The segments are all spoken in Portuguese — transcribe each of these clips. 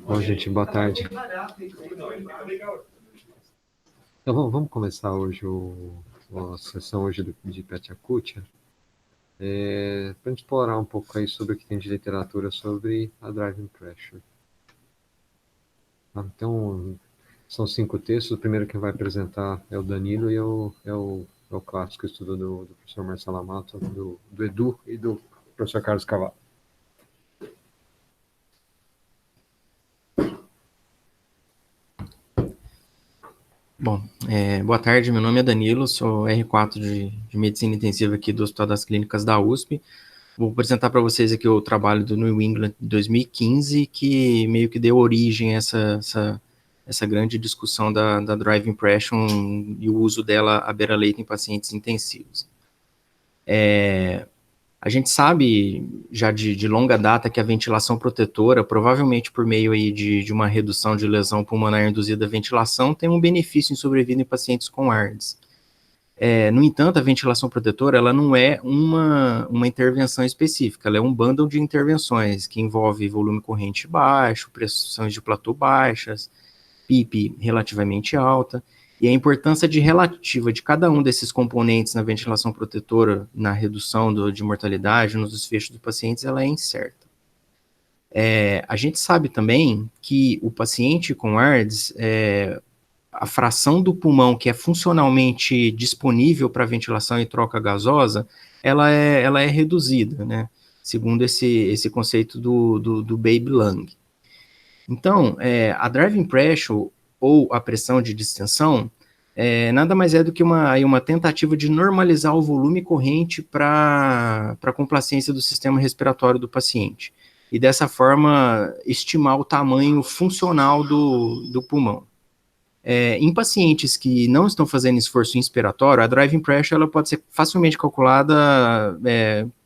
Bom, gente, boa tarde. Então, vamos começar hoje a sessão hoje de Petyakutia, para a gente explorar um pouco aí sobre o que tem de literatura sobre a Driving Pressure. Então, são 5 textos. O primeiro que vai apresentar é o Danilo e é o clássico estudo do professor Marcelo Amato, do Edu e do professor Carlos Cavallo. Bom, boa tarde, meu nome é Danilo, sou R4 de Medicina Intensiva aqui do Hospital das Clínicas da USP. Vou apresentar para vocês aqui o trabalho do New England de 2015, que meio que deu origem a essa grande discussão da Driving Pressure e o uso dela à beira-leito em pacientes intensivos. A gente sabe já de longa data que a ventilação protetora, provavelmente por meio aí de uma redução de lesão pulmonar induzida à ventilação, tem um benefício em sobrevida em pacientes com ARDS. No entanto, a ventilação protetora ela não é uma intervenção específica, ela é um bundle de intervenções que envolve volume corrente baixo, pressões de platô baixas, PIP relativamente alta, e a importância relativa de cada um desses componentes na ventilação protetora, na redução de mortalidade, nos desfechos dos pacientes, ela é incerta. A gente sabe também que o paciente com ARDS, a fração do pulmão que é funcionalmente disponível para ventilação e troca gasosa, ela é reduzida, né? Segundo esse conceito do Baby Lung. Então, a driving pressure, ou a pressão de distensão, nada mais é do que uma tentativa de normalizar o volume corrente para a complacência do sistema respiratório do paciente. E dessa forma, estimar o tamanho funcional do pulmão. Em pacientes que não estão fazendo esforço inspiratório, a driving pressure ela pode ser facilmente calculada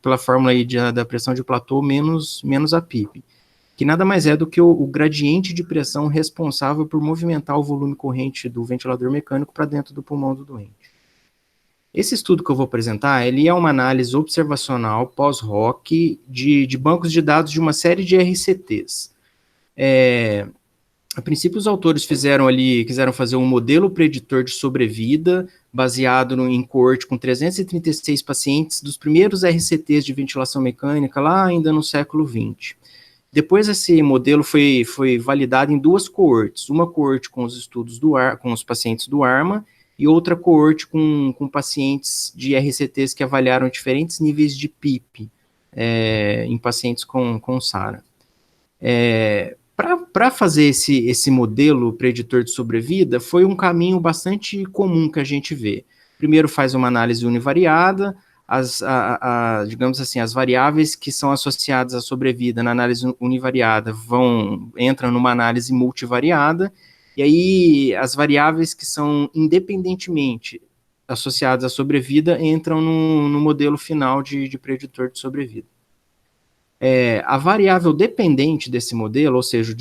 pela fórmula aí da pressão de platô menos a PIP, que nada mais é do que o gradiente de pressão responsável por movimentar o volume corrente do ventilador mecânico para dentro do pulmão do doente. Esse estudo que eu vou apresentar, ele é uma análise observacional pós-hoc de bancos de dados de uma série de RCTs. A princípio, os autores quiseram fazer um modelo preditor de sobrevida baseado em coorte com 336 pacientes dos primeiros RCTs de ventilação mecânica lá ainda no século XX. Depois, esse modelo foi validado em 2 coortes, uma coorte com os estudos com os pacientes do ARMA e outra coorte com pacientes de RCTs que avaliaram diferentes níveis de PIP em pacientes com SARA. Para fazer esse modelo preditor de sobrevida, foi um caminho bastante comum que a gente vê. Primeiro faz uma análise univariada, digamos assim, as variáveis que são associadas à sobrevida na análise univariada entram numa análise multivariada, e aí as variáveis que são independentemente associadas à sobrevida entram no modelo final de preditor de sobrevida. A variável dependente desse modelo, ou seja,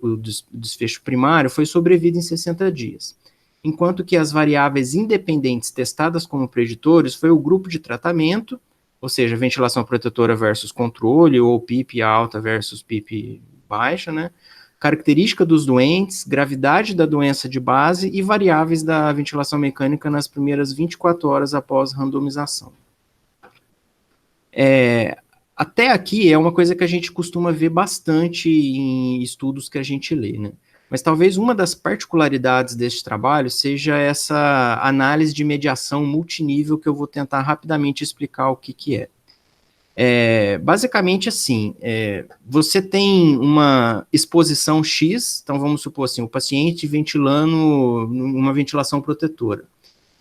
o desfecho primário, foi sobrevida em 60 dias. Enquanto que as variáveis independentes testadas como preditores foi o grupo de tratamento, ou seja, ventilação protetora versus controle, ou PIP alta versus PIP baixa, né? Característica dos doentes, gravidade da doença de base e variáveis da ventilação mecânica nas primeiras 24 horas após randomização. Até aqui é uma coisa que a gente costuma ver bastante em estudos que a gente lê, né? Mas talvez uma das particularidades deste trabalho seja essa análise de mediação multinível que eu vou tentar rapidamente explicar o que é. Basicamente assim, você tem uma exposição X, então vamos supor assim, o paciente ventilando uma ventilação protetora,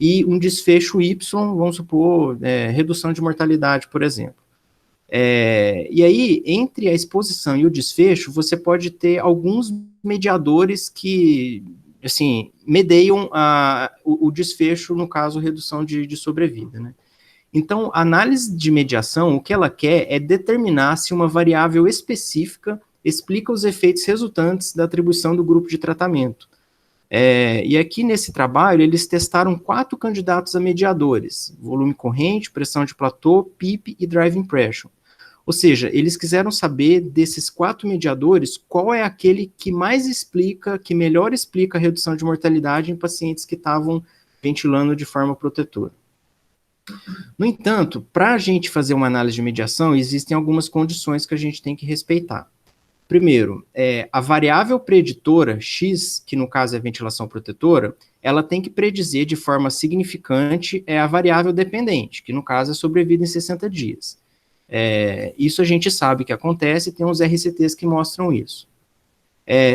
e um desfecho Y, vamos supor, redução de mortalidade, por exemplo. E aí, entre a exposição e o desfecho, você pode ter alguns mediadores que, assim, medeiam o desfecho, no caso, redução de sobrevida, né? Então, a análise de mediação, o que ela quer é determinar se uma variável específica explica os efeitos resultantes da atribuição do grupo de tratamento. E aqui nesse trabalho, eles testaram 4 candidatos a mediadores: volume corrente, pressão de platô, PIP e driving pressure. Ou seja, eles quiseram saber desses 4 mediadores, qual é aquele que mais explica, que melhor explica a redução de mortalidade em pacientes que estavam ventilando de forma protetora. No entanto, para a gente fazer uma análise de mediação, existem algumas condições que a gente tem que respeitar. Primeiro, a variável preditora, X, que no caso é a ventilação protetora, ela tem que predizer de forma significante a variável dependente, que no caso é sobrevida em 60 dias. Isso a gente sabe que acontece e tem uns RCTs que mostram isso.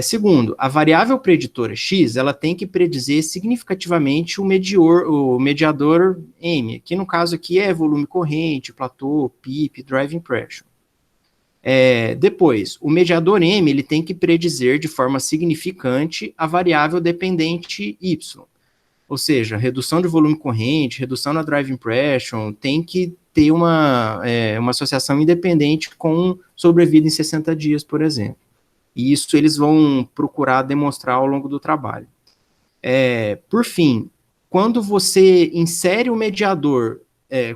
Segundo, a variável preditora X, ela tem que predizer significativamente o mediador M, que no caso aqui é volume corrente, platô, PIP, driving pressure. Depois, o mediador M, ele tem que predizer de forma significante a variável dependente Y. Ou seja, redução de volume corrente, redução na driving pressure, tem que ter uma associação independente com sobrevida em 60 dias, por exemplo. E isso eles vão procurar demonstrar ao longo do trabalho. Por fim, quando você insere o mediador,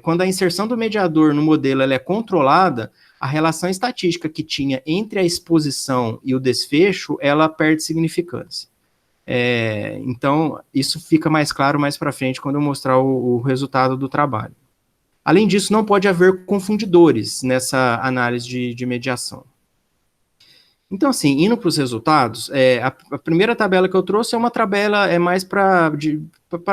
quando a inserção do mediador no modelo ela é controlada, a relação estatística que tinha entre a exposição e o desfecho, ela perde significância. Então, isso fica mais claro mais para frente quando eu mostrar o resultado do trabalho. Além disso, não pode haver confundidores nessa análise de mediação. Então, assim, indo para os resultados, a primeira tabela que eu trouxe é uma tabela mais para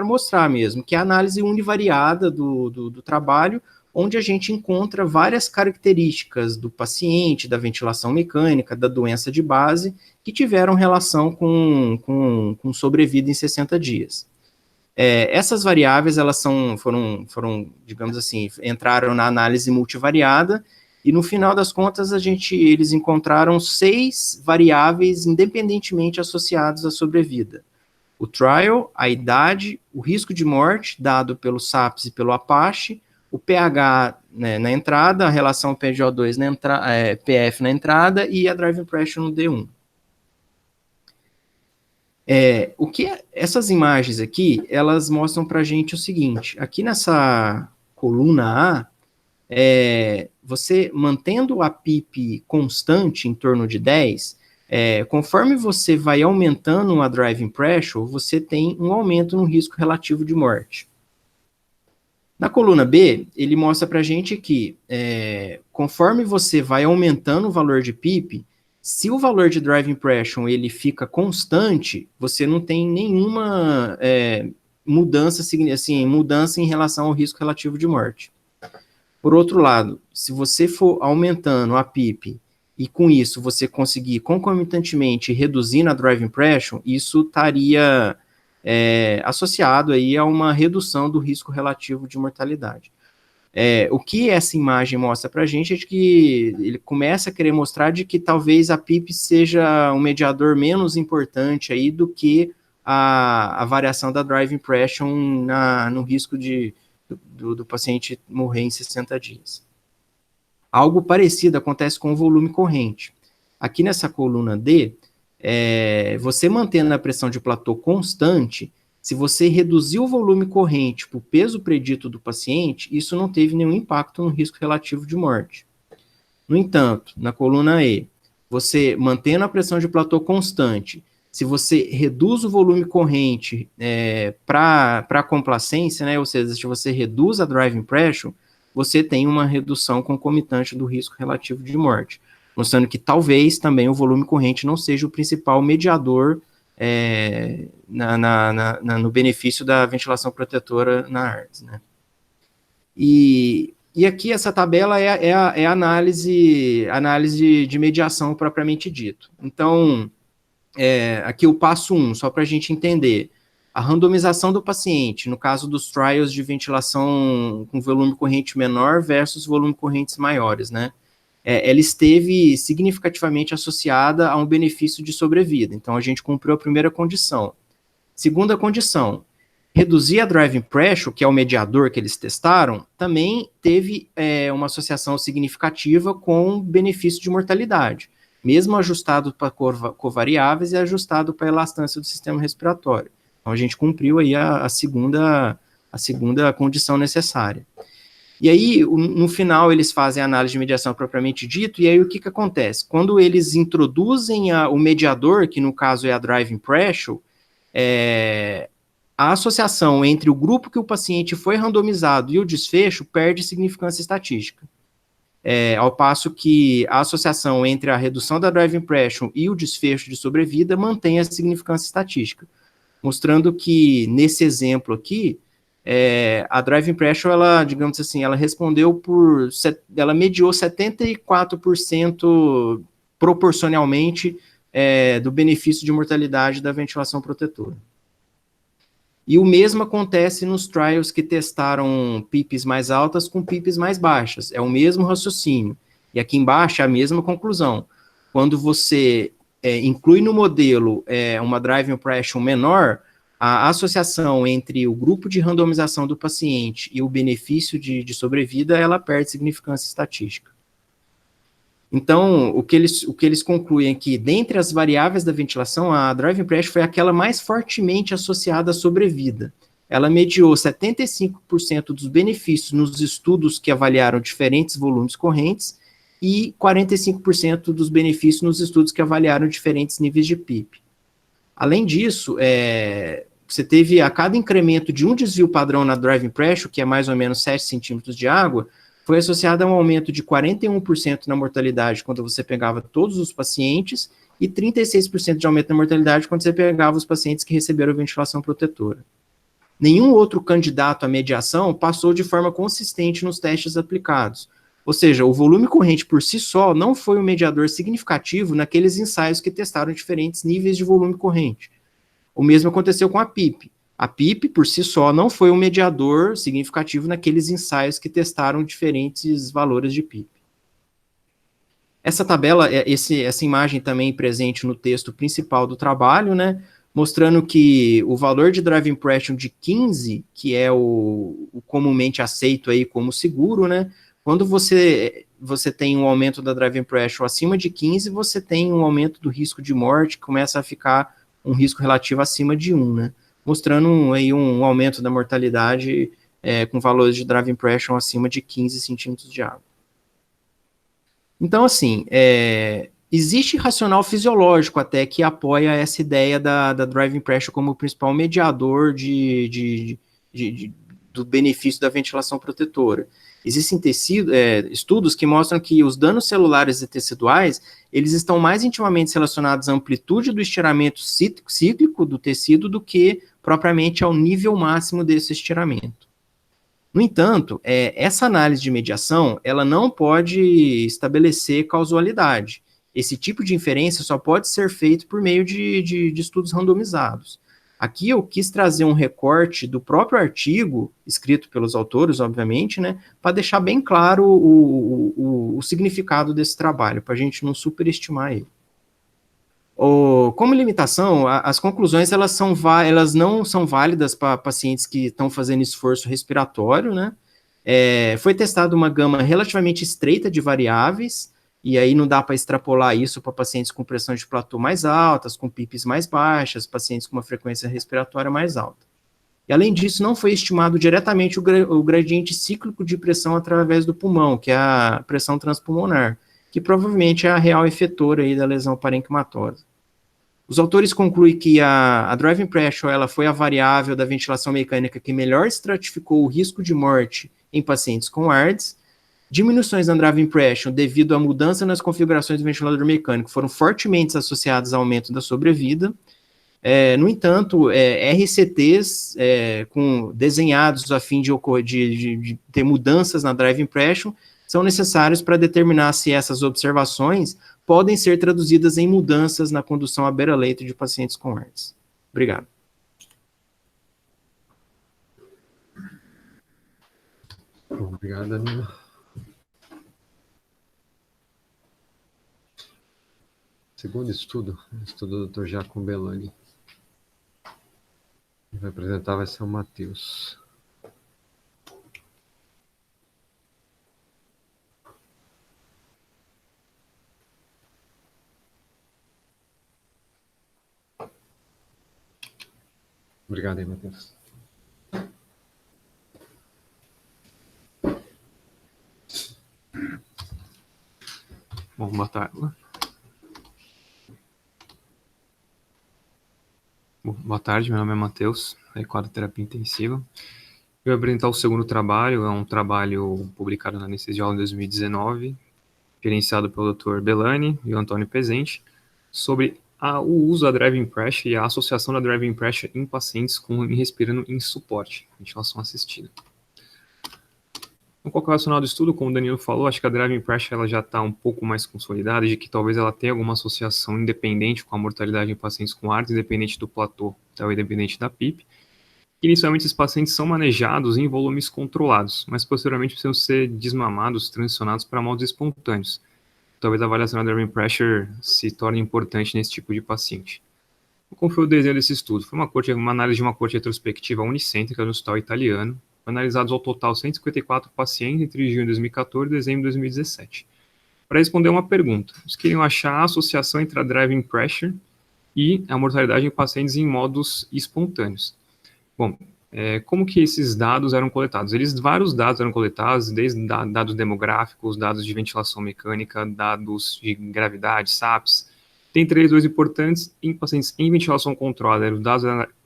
mostrar mesmo, que é a análise univariada do trabalho, onde a gente encontra várias características do paciente, da ventilação mecânica, da doença de base, que tiveram relação com sobrevida em 60 dias. Essas variáveis, elas foram, digamos assim, entraram na análise multivariada, e no final das contas, eles encontraram 6 variáveis independentemente associadas à sobrevida. O trial, a idade, o risco de morte, dado pelo SAPS e pelo Apache, o pH, né, na entrada, a relação PGO2 PF na entrada e a driving pressure no D1. Essas imagens aqui, elas mostram para a gente o seguinte, aqui nessa coluna A, você mantendo a PIP constante em torno de 10, conforme você vai aumentando a driving pressure, você tem um aumento no risco relativo de morte. Na coluna B, ele mostra para a gente que, conforme você vai aumentando o valor de PIP, se o valor de driving pressure ele fica constante, você não tem nenhuma mudança em relação ao risco relativo de morte. Por outro lado, se você for aumentando a PIP e com isso você conseguir concomitantemente reduzindo a driving pressure, isso estaria associado aí a uma redução do risco relativo de mortalidade. O que essa imagem mostra para a gente é de que ele começa a querer mostrar de que talvez a PIP seja um mediador menos importante aí do que a variação da driving pressure no risco do paciente morrer em 60 dias. Algo parecido acontece com o volume corrente. Aqui nessa coluna D, você mantendo a pressão de platô constante, se você reduzir o volume corrente para o peso predito do paciente, isso não teve nenhum impacto no risco relativo de morte. No entanto, na coluna E, você mantendo a pressão de platô constante, se você reduz o volume corrente para a complacência, né, ou seja, se você reduz a driving pressure, você tem uma redução concomitante do risco relativo de morte, mostrando que talvez também o volume corrente não seja o principal mediador no benefício da ventilação protetora na ARDS, né? E aqui essa tabela é a análise de mediação propriamente dito. Então, aqui o passo 1, só para a gente entender, a randomização do paciente, no caso dos trials de ventilação com volume corrente menor versus volume correntes maiores, né? Ela esteve significativamente associada a um benefício de sobrevida. Então, a gente cumpriu a primeira condição. Segunda condição, reduzir a driving pressure, que é o mediador que eles testaram, também teve uma associação significativa com benefício de mortalidade, mesmo ajustado para covariáveis e ajustado para a elastância do sistema respiratório. Então, a gente cumpriu aí a segunda condição necessária. E aí, no final, eles fazem a análise de mediação propriamente dito, e aí o que acontece? Quando eles introduzem o mediador, que no caso é a driving pressure, a associação entre o grupo que o paciente foi randomizado e o desfecho perde significância estatística. Ao passo que a associação entre a redução da driving pressure e o desfecho de sobrevida mantém a significância estatística, mostrando que, nesse exemplo aqui, a driving pressure, ela, digamos assim, ela respondeu ela mediou 74% proporcionalmente do benefício de mortalidade da ventilação protetora. E o mesmo acontece nos trials que testaram PIPs mais altas com PIPs mais baixas. É o mesmo raciocínio. E aqui embaixo é a mesma conclusão. Quando você inclui no modelo uma driving pressure menor, a associação entre o grupo de randomização do paciente e o benefício de sobrevida, ela perde significância estatística. Então, o que eles concluem é que, dentre as variáveis da ventilação, a driving pressure foi aquela mais fortemente associada à sobrevida. Ela mediou 75% dos benefícios nos estudos que avaliaram diferentes volumes correntes e 45% dos benefícios nos estudos que avaliaram diferentes níveis de PIP. Além disso, você teve a cada incremento de um desvio padrão na driving pressure, que é mais ou menos 7 centímetros de água, foi associado a um aumento de 41% na mortalidade quando você pegava todos os pacientes e 36% de aumento na mortalidade quando você pegava os pacientes que receberam ventilação protetora. Nenhum outro candidato à mediação passou de forma consistente nos testes aplicados. Ou seja, o volume corrente por si só não foi um mediador significativo naqueles ensaios que testaram diferentes níveis de volume corrente. O mesmo aconteceu com a PIP. A PIP, por si só, não foi um mediador significativo naqueles ensaios que testaram diferentes valores de PIP. Essa tabela, essa imagem também presente no texto principal do trabalho, né, mostrando que o valor de driving pressure de 15, que é o comumente aceito aí como seguro, né, quando você tem um aumento da driving pressure acima de 15, você tem um aumento do risco de morte, que começa a ficar um risco relativo acima de 1, né, mostrando aí um aumento da mortalidade com valores de driving pressure acima de 15 centímetros de água. Então, assim, existe racional fisiológico até que apoia essa ideia da driving pressure como o principal mediador do benefício da ventilação protetora. Existem estudos que mostram que os danos celulares e teciduais, eles estão mais intimamente relacionados à amplitude do estiramento cíclico do tecido do que propriamente ao nível máximo desse estiramento. No entanto, essa análise de mediação, ela não pode estabelecer causalidade. Esse tipo de inferência só pode ser feito por meio de estudos randomizados. Aqui eu quis trazer um recorte do próprio artigo, escrito pelos autores, obviamente, né, para deixar bem claro o significado desse trabalho, para a gente não superestimar ele. Como limitação, as conclusões elas não são válidas para pacientes que estão fazendo esforço respiratório, né? Foi testada uma gama relativamente estreita de variáveis, e aí não dá para extrapolar isso para pacientes com pressão de platô mais altas, com PIPs mais baixas, pacientes com uma frequência respiratória mais alta. E além disso, não foi estimado diretamente o gradiente cíclico de pressão através do pulmão, que é a pressão transpulmonar, que provavelmente é a real efetora aí da lesão parenquimatosa. Os autores concluem que a driving pressure ela foi a variável da ventilação mecânica que melhor estratificou o risco de morte em pacientes com ARDS. Diminuições na driving pressure devido à mudança nas configurações do ventilador mecânico foram fortemente associadas ao aumento da sobrevida. No entanto, RCTs desenhados a fim de ter mudanças na driving pressure são necessários para determinar se essas observações podem ser traduzidas em mudanças na condução à beira-leito de pacientes com ARDS. Obrigado. Obrigado, Danilo. Segundo estudo do Dr. Giacomo Belloni. Quem vai apresentar vai ser o Matheus. Obrigado aí, Matheus. Bom, boa tarde. Bom, boa tarde, meu nome é Matheus, é quadroterapia intensiva. Eu vou apresentar o segundo trabalho, é um trabalho publicado na Anestesiologia em 2019, gerenciado pelo Dr. Belani e o Antônio Pezente, sobre o uso da driving pressure e a associação da driving pressure em pacientes respirando em suporte, ventilação assistida. Então, qual é o racional do estudo? Como o Danilo falou, acho que a driving pressure ela já está um pouco mais consolidada, de que talvez ela tenha alguma associação independente com a mortalidade em pacientes com ARDS, independente do platô, ou independente da PIP. Inicialmente, esses pacientes são manejados em volumes controlados, mas posteriormente precisam ser desmamados, transicionados para modos espontâneos. Talvez a avaliação da driving pressure se torne importante nesse tipo de paciente. Como foi o desenho desse estudo? Foi uma análise de uma corte retrospectiva unicêntrica no hospital italiano, analisados ao total 154 pacientes entre junho de 2014 e dezembro de 2017. Para responder uma pergunta, eles queriam achar a associação entre a driving pressure e a mortalidade em pacientes em modos espontâneos. Bom, como que esses dados eram coletados? Vários dados eram coletados, desde dados demográficos, dados de ventilação mecânica, dados de gravidade, SAPs. Tem dois importantes em pacientes em ventilação controlada.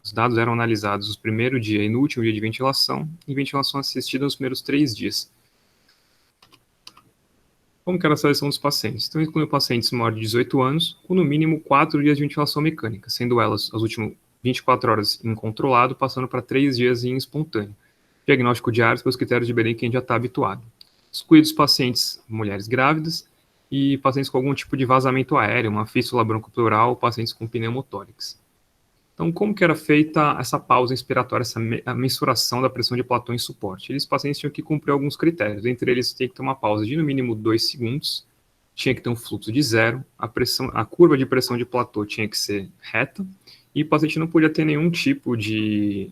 Os dados eram analisados no primeiro dia e no último dia de ventilação, e ventilação assistida nos primeiros 3 dias. Como que era a seleção dos pacientes? Então, incluiu pacientes maiores de 18 anos, com no mínimo 4 dias de ventilação mecânica, sendo elas as últimas 24 horas em controlado, passando para 3 dias em espontâneo. Diagnóstico diário pelos critérios de Berlin que a gente já está habituado. Excluídos pacientes, mulheres grávidas, e pacientes com algum tipo de vazamento aéreo, uma fístula broncopleural, pacientes com pneumotórax. Então, como que era feita essa pausa inspiratória, a mensuração da pressão de platô em suporte? Eles pacientes tinham que cumprir alguns critérios, entre eles tinha que ter uma pausa de no mínimo 2 segundos, tinha que ter um fluxo de 0, a curva de pressão de platô tinha que ser reta, e o paciente não podia ter nenhum tipo de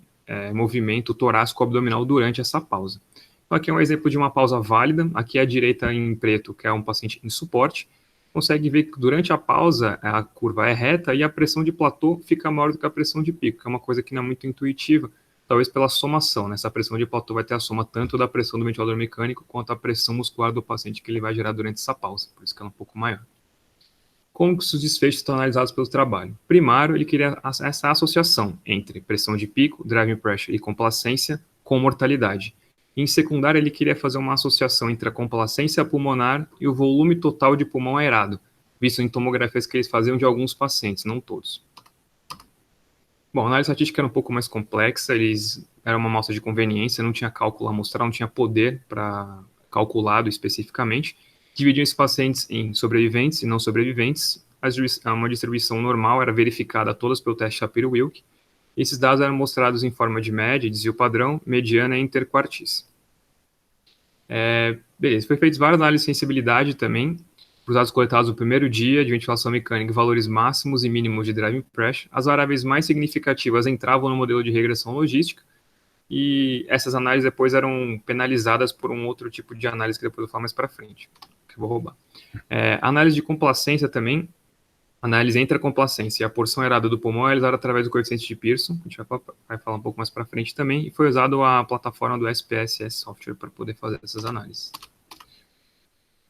movimento torácico abdominal durante essa pausa. Então, aqui é um exemplo de uma pausa válida. Aqui à direita em preto, que é um paciente em suporte. Consegue ver que durante a pausa a curva é reta e a pressão de platô fica maior do que a pressão de pico, que é uma coisa que não é muito intuitiva, talvez pela somação, né? Essa pressão de platô vai ter a soma tanto da pressão do ventilador mecânico quanto a pressão muscular do paciente que ele vai gerar durante essa pausa, por isso que ela é um pouco maior. Como que os desfechos estão analisados pelo trabalho? Primário, ele queria essa associação entre pressão de pico, driving pressure e complacência com mortalidade. Em secundário, ele queria fazer uma associação entre a complacência pulmonar e o volume total de pulmão aerado, visto em tomografias que eles faziam de alguns pacientes, não todos. Bom, a análise estatística era um pouco mais complexa, era uma amostra de conveniência, não tinha cálculo amostral, não tinha poder para calculado especificamente. Dividiam esses pacientes em sobreviventes e não sobreviventes. Uma distribuição normal era verificada todas pelo teste Shapiro-Wilk. Esses dados eram mostrados em forma de média, desvio padrão, mediana e interquartis. Beleza, foi feito várias análises de sensibilidade também, para os dados coletados no primeiro dia de ventilação mecânica, valores máximos e mínimos de driving pressure. As variáveis mais significativas entravam no modelo de regressão logística, e essas análises depois eram penalizadas por um outro tipo de análise que depois eu falo mais para frente, que eu vou roubar. Análise de complacência também, análise entre a complacência e a porção aerada do pulmão é realizada através do coeficiente de Pearson, a gente vai falar um pouco mais para frente também, e foi usado a plataforma do SPSS Software para poder fazer essas análises.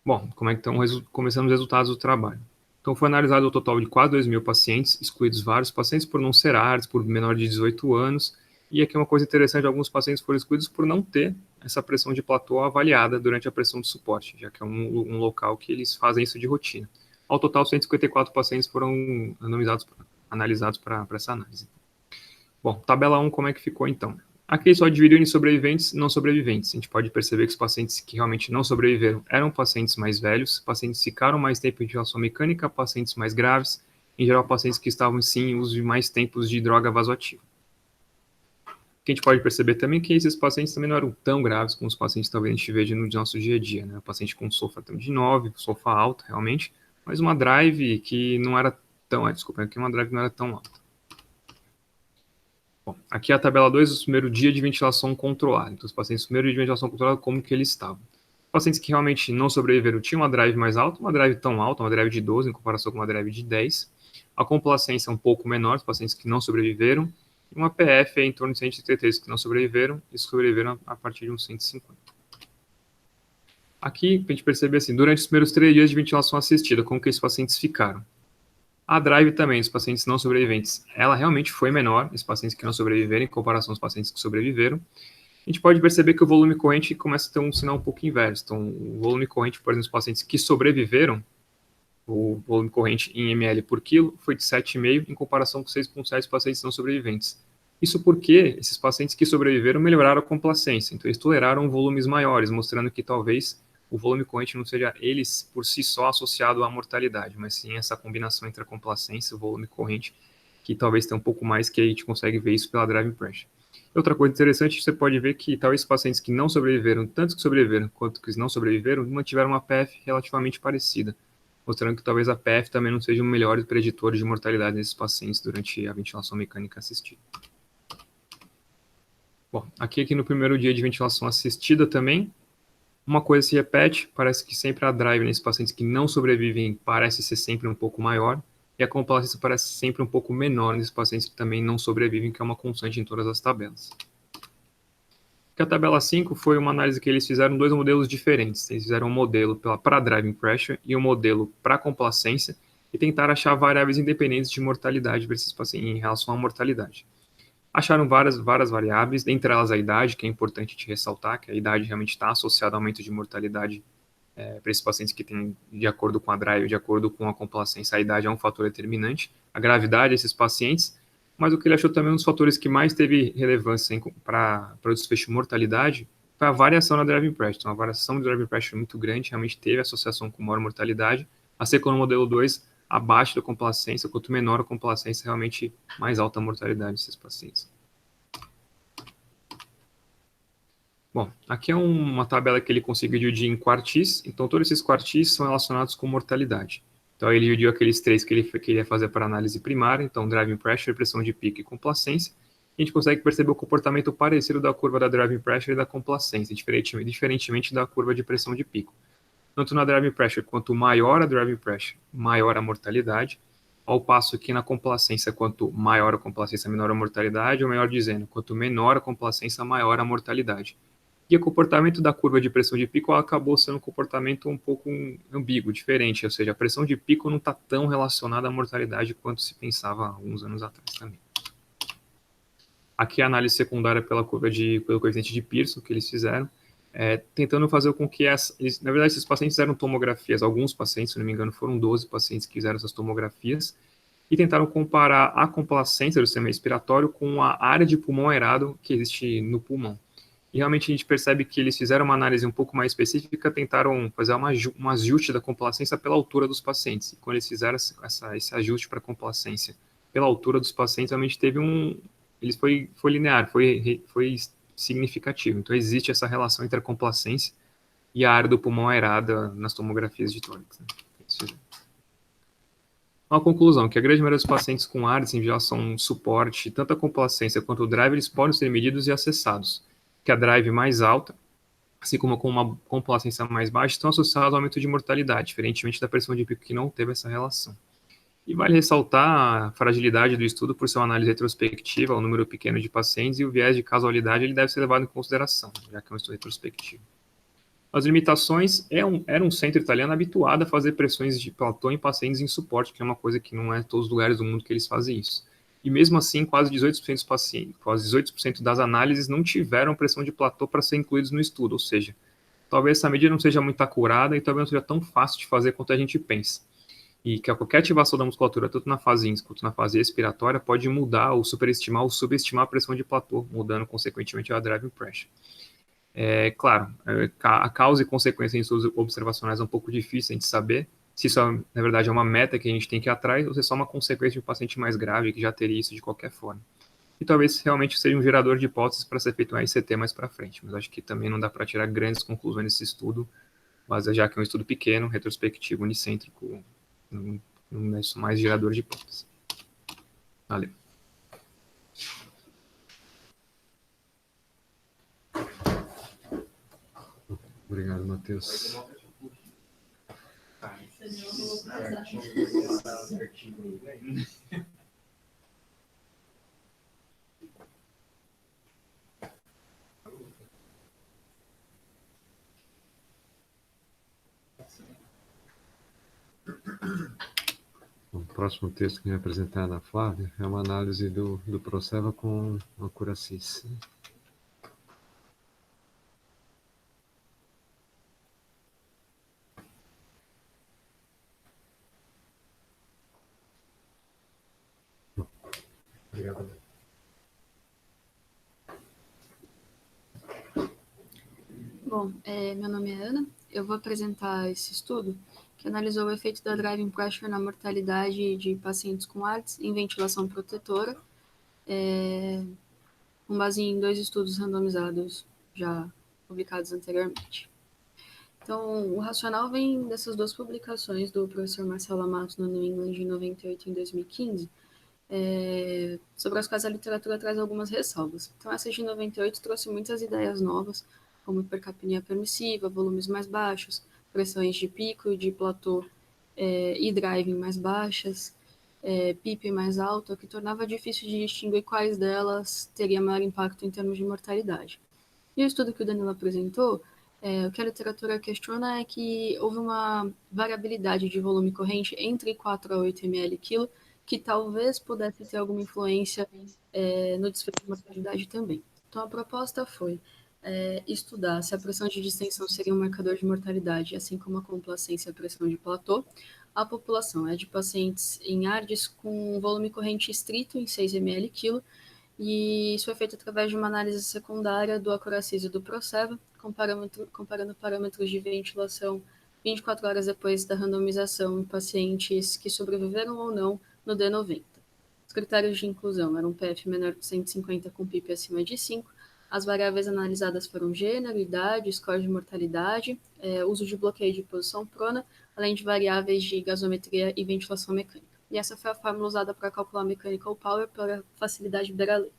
Bom, como é que estão começando os resultados do trabalho? Então, foi analisado o total de quase 2.000 pacientes, excluídos vários pacientes por não ser ARDS, por menor de 18 anos, e aqui uma coisa interessante, alguns pacientes foram excluídos por não ter essa pressão de platô avaliada durante a pressão de suporte, já que é um local que eles fazem isso de rotina. Ao total, 154 pacientes foram analisados para essa análise. Bom, tabela 1, como é que ficou então? Aqui só dividiu em sobreviventes e não sobreviventes. A gente pode perceber que os pacientes que realmente não sobreviveram eram pacientes mais velhos, pacientes que ficaram mais tempo em ventilação mecânica, pacientes mais graves, em geral pacientes que estavam sim em uso de mais tempos de droga vasoativa. O que a gente pode perceber também é que esses pacientes também não eram tão graves como os pacientes que talvez a gente veja no nosso dia a dia, né? O paciente com SOFA de 9, SOFA alto realmente, mas uma drive que não era tão, aqui uma drive não era tão alta. Bom, aqui é a tabela 2 do primeiro dia de ventilação controlada. Então, os pacientes do primeiro dia de ventilação controlada, como que eles estavam? Pacientes que realmente não sobreviveram tinham uma drive mais alta, uma drive tão alta, uma drive de 12 em comparação com uma drive de 10. A complacência é um pouco menor, os pacientes que não sobreviveram. E uma PF em torno de 133 que não sobreviveram, e sobreviveram a partir de uns 150. Aqui, para a gente perceber assim, durante os primeiros 3 dias de ventilação assistida, como que esses pacientes ficaram. A drive também, os pacientes não sobreviventes, ela realmente foi menor, esses pacientes que não sobreviveram, em comparação aos pacientes que sobreviveram. A gente pode perceber que o volume corrente começa a ter um sinal um pouco inverso. Então, o volume corrente, por exemplo, os pacientes que sobreviveram, o volume corrente em ml por quilo foi de 7,5 em comparação com 6,7 pacientes não sobreviventes. Isso porque esses pacientes que sobreviveram melhoraram a complacência, então eles toleraram volumes maiores, mostrando que talvez o volume corrente não seja eles por si só associado à mortalidade, mas sim essa combinação entre a complacência e o volume corrente, que talvez tenha um pouco mais, que a gente consegue ver isso pela driving pressure. Outra coisa interessante, você pode ver que talvez pacientes que não sobreviveram, tanto que sobreviveram quanto que não sobreviveram, mantiveram uma PF relativamente parecida, mostrando que talvez a PF também não seja um melhor preditor de mortalidade nesses pacientes durante a ventilação mecânica assistida. Bom, aqui no primeiro dia de ventilação assistida também, uma coisa se repete, parece que sempre a drive nesses pacientes que não sobrevivem parece ser sempre um pouco maior, e a complacência parece sempre um pouco menor nesses pacientes que também não sobrevivem, que é uma constante em todas as tabelas. Que a tabela 5 foi uma análise que eles fizeram 2 modelos diferentes. Eles fizeram um modelo para driving pressure e um modelo para complacência, e tentaram achar variáveis independentes de mortalidade para esses pacientes em relação à mortalidade. Acharam várias variáveis, dentre elas a idade, que é importante te ressaltar, que a idade realmente está associada ao aumento de mortalidade para esses pacientes que têm, de acordo com a drive, de acordo com a complacência, a idade é um fator determinante, a gravidade desses pacientes, mas o que ele achou também um dos fatores que mais teve relevância para o desfecho de mortalidade foi a variação na driving pressure. Então, a variação de driving pressure muito grande, realmente teve associação com maior mortalidade, assim como no modelo 2, abaixo da complacência, quanto menor a complacência, realmente mais alta a mortalidade desses pacientes. Bom, aqui é uma tabela que ele conseguiu dividir em quartis, então todos esses quartis são relacionados com mortalidade. Então ele dividiu aqueles 3 que ele queria fazer para análise primária, então driving pressure, pressão de pico e complacência. A gente consegue perceber o comportamento parecido da curva da driving pressure e da complacência, diferentemente da curva de pressão de pico. Tanto na driving pressure, quanto maior a driving pressure, maior a mortalidade, ao passo que na complacência, quanto maior a complacência, menor a mortalidade, ou melhor dizendo, quanto menor a complacência, maior a mortalidade. E o comportamento da curva de pressão de pico acabou sendo um comportamento um pouco ambíguo, diferente, ou seja, a pressão de pico não está tão relacionada à mortalidade quanto se pensava há alguns anos atrás também. Aqui a análise secundária pelo coeficiente de Pearson que eles fizeram, tentando fazer com que, na verdade, esses pacientes fizeram tomografias, alguns pacientes, se não me engano, foram 12 pacientes que fizeram essas tomografias, e tentaram comparar a complacência do sistema respiratório com a área de pulmão aerado que existe no pulmão. E realmente a gente percebe que eles fizeram uma análise um pouco mais específica, tentaram fazer um ajuste da complacência pela altura dos pacientes. E quando eles fizeram esse ajuste para a complacência pela altura dos pacientes, realmente foi linear, foi significativo. Então existe essa relação entre a complacência e a área do pulmão aerada nas tomografias de tórax. Né? Uma conclusão, que a grande maioria dos pacientes com ARDS em ventilação suporte, tanto a complacência quanto o drive, eles podem ser medidos e acessados. Que a drive mais alta, assim como com uma complacência mais baixa, estão associados ao aumento de mortalidade, diferentemente da pressão de pico que não teve essa relação. E vale ressaltar a fragilidade do estudo por ser uma análise retrospectiva, o número pequeno de pacientes, e o viés de casualidade ele deve ser levado em consideração, já que é um estudo retrospectivo. As limitações, era um centro italiano habituado a fazer pressões de platô em pacientes em suporte, que é uma coisa que não é em todos os lugares do mundo que eles fazem isso. E mesmo assim, quase 18% dos pacientes, quase 18% das análises não tiveram pressão de platô para ser incluídos no estudo, ou seja, talvez essa medida não seja muito acurada e talvez não seja tão fácil de fazer quanto a gente pensa. E que qualquer ativação da musculatura, tanto na fase índice quanto na fase expiratória, pode mudar ou superestimar ou subestimar a pressão de platô, mudando consequentemente a driving pressure. Claro, a causa e consequência em estudos observacionais é um pouco difícil a gente saber, se isso, na verdade, é uma meta que a gente tem que ir atrás, ou se é só uma consequência de um paciente mais grave, que já teria isso de qualquer forma. E talvez realmente seja um gerador de hipóteses para ser feito um RCT mais para frente, mas acho que também não dá para tirar grandes conclusões desse estudo, mas já que é um estudo pequeno, retrospectivo, unicêntrico, não é mais gerador de hipóteses. Valeu. Obrigado, Matheus. próximo texto que vai apresentar a Ana Flávia é uma análise do Proceva com a Curacis. Obrigado. Bom, meu nome é Ana, eu vou apresentar esse estudo que analisou o efeito da driving pressure na mortalidade de pacientes com ARDS em ventilação protetora, com base em 2 estudos randomizados já publicados anteriormente. Então, o racional vem dessas 2 publicações do professor Marcelo Amato no New England em 98 e em 2015, sobre as quais a literatura traz algumas ressalvas. Então, essa de 98 trouxe muitas ideias novas, como hipercapnia permissiva, volumes mais baixos, pressões de pico e de platô e driving mais baixas, PIP mais alta, o que tornava difícil de distinguir quais delas teria maior impacto em termos de mortalidade. E o estudo que o Danilo apresentou, o que a literatura questiona é que houve uma variabilidade de volume corrente entre 4 a 8 ml/kg, que talvez pudesse ter alguma influência no desfecho de mortalidade também. Então, a proposta foi estudar se a pressão de distensão seria um marcador de mortalidade, assim como a complacência e a pressão de platô. A população é de pacientes em ARDS com volume corrente estrito em 6 ml/kg, e isso foi feito através de uma análise secundária do Acuracis e do Proceva, comparando parâmetros de ventilação 24 horas depois da randomização em pacientes que sobreviveram ou não no D90. Os critérios de inclusão eram PF menor que 150 com PIP acima de 5, as variáveis analisadas foram gênero, idade, score de mortalidade, uso de bloqueio de posição prona, além de variáveis de gasometria e ventilação mecânica. E essa foi a fórmula usada para calcular mechanical power para facilidade beira-leito.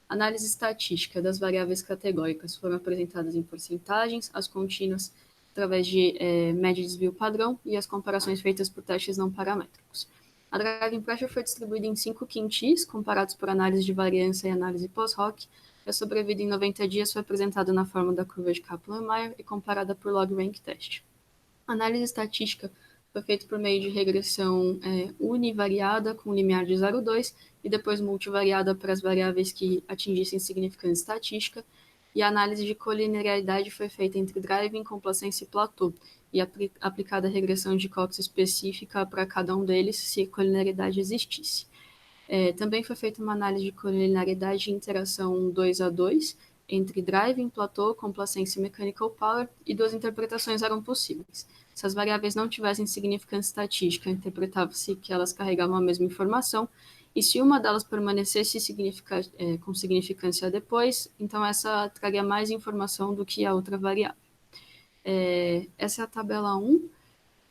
Análise estatística das variáveis categóricas foram apresentadas em porcentagens, as contínuas através de média de desvio padrão e as comparações feitas por testes não paramétricos. A driving pressure foi distribuída em 5 quintis, comparados por análise de variância e análise pós-hoc, e a sobrevida em 90 dias foi apresentada na forma da curva de Kaplan-Meier e comparada por log rank test. A análise estatística foi feita por meio de regressão univariada com limiar de 0,2 e depois multivariada para as variáveis que atingissem significância estatística, e a análise de colinearidade foi feita entre driving, complacência e platô, e aplicada a regressão de Cox específica para cada um deles, se colinearidade existisse. Também foi feita uma análise de colinearidade de interação 2 a 2 entre driving, platô, complacência e mechanical power, e 2 interpretações eram possíveis. Se as variáveis não tivessem significância estatística, interpretava-se que elas carregavam a mesma informação, e se uma delas permanecesse com significância depois, então essa traria mais informação do que a outra variável. Essa é a tabela 1,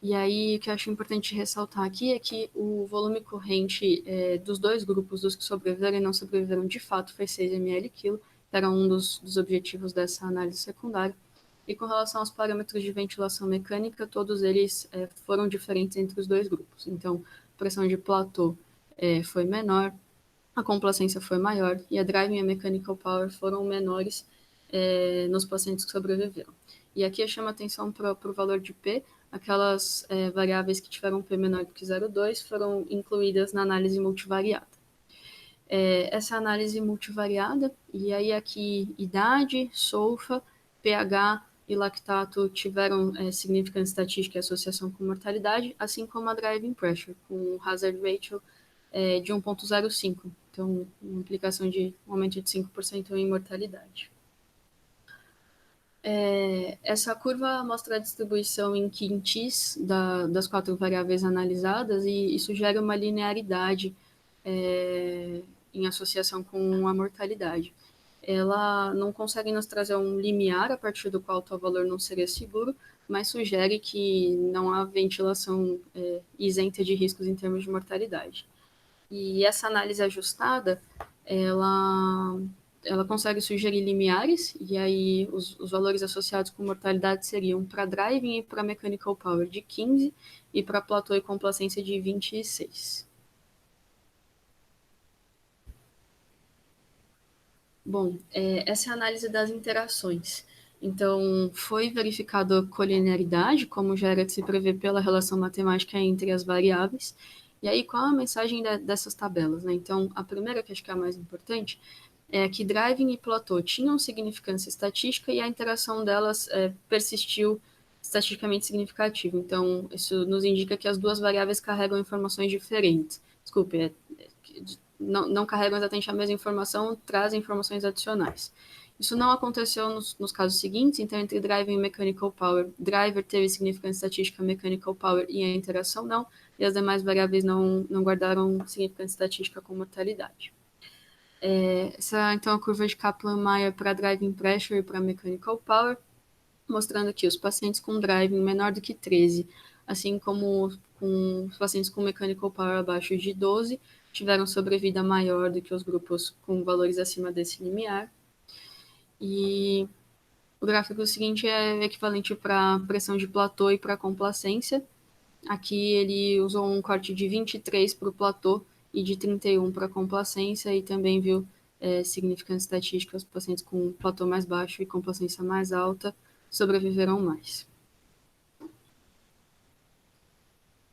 e aí o que eu acho importante ressaltar aqui é que o volume corrente dos 2 grupos, dos que sobreviveram e não sobreviveram de fato, foi 6 ml/kg, era um dos objetivos dessa análise secundária. E com relação aos parâmetros de ventilação mecânica, todos eles foram diferentes entre os 2 grupos. Então, a pressão de platô foi menor, a complacência foi maior, e a driving e a mechanical power foram menores nos pacientes que sobreviveram. E aqui eu chamo a atenção para o valor de P. Aquelas variáveis que tiveram P menor do que 0,2 foram incluídas na análise multivariada. Essa análise multivariada, e aí aqui idade, SOFA, pH e lactato tiveram significância estatística e associação com mortalidade, assim como a driving pressure, com hazard ratio de 1,05, então uma implicação de um aumento de 5% em mortalidade. Essa curva mostra a distribuição em quintis das 4 variáveis analisadas, e isso gera uma linearidade em associação com a mortalidade. Ela não consegue nos trazer um limiar a partir do qual tal valor não seria seguro, mas sugere que não há ventilação isenta de riscos em termos de mortalidade. E essa análise ajustada, ela consegue sugerir limiares, e aí os valores associados com mortalidade seriam para driving e para mechanical power de 15 e para platô e complacência de 26. Bom, essa é a análise das interações. Então, foi verificada a colinearidade, como já era de se prever pela relação matemática entre as variáveis, E aí, qual a mensagem dessas tabelas, né? Então, a primeira, que acho que é a mais importante, é que driving e platô tinham significância estatística e a interação delas persistiu estatisticamente significativo. Então, isso nos indica que as duas variáveis carregam informações diferentes. Desculpe, não carregam exatamente a mesma informação, trazem informações adicionais. Isso não aconteceu nos casos seguintes, então entre driver e mechanical power, driver teve significância estatística, mechanical power e a interação não, e as demais variáveis não guardaram significância estatística com mortalidade. Essa, então, a curva de Kaplan-Meier para driving pressure e para mechanical power, mostrando que os pacientes com driving menor do que 13, assim como com os pacientes com mechanical power abaixo de 12, tiveram sobrevida maior do que os grupos com valores acima desse limiar. E o gráfico seguinte é equivalente para pressão de platô e para complacência. Aqui ele usou um corte de 23 para o platô e de 31 para a complacência, e também viu significância estatística, os pacientes com platô mais baixo e complacência mais alta sobreviveram mais.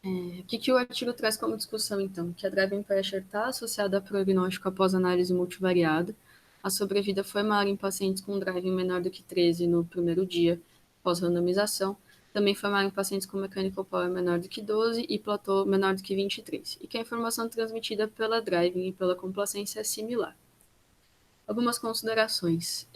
O que o artigo traz como discussão, então? Que a driving pressure está associada a prognóstico após análise multivariada. A sobrevida foi maior em pacientes com driving menor do que 13 no primeiro dia, pós-randomização. Também foi maior em pacientes com mechanical power menor do que 12 e platô menor do que 23. E que a informação transmitida pela driving e pela complacência é similar. Algumas considerações.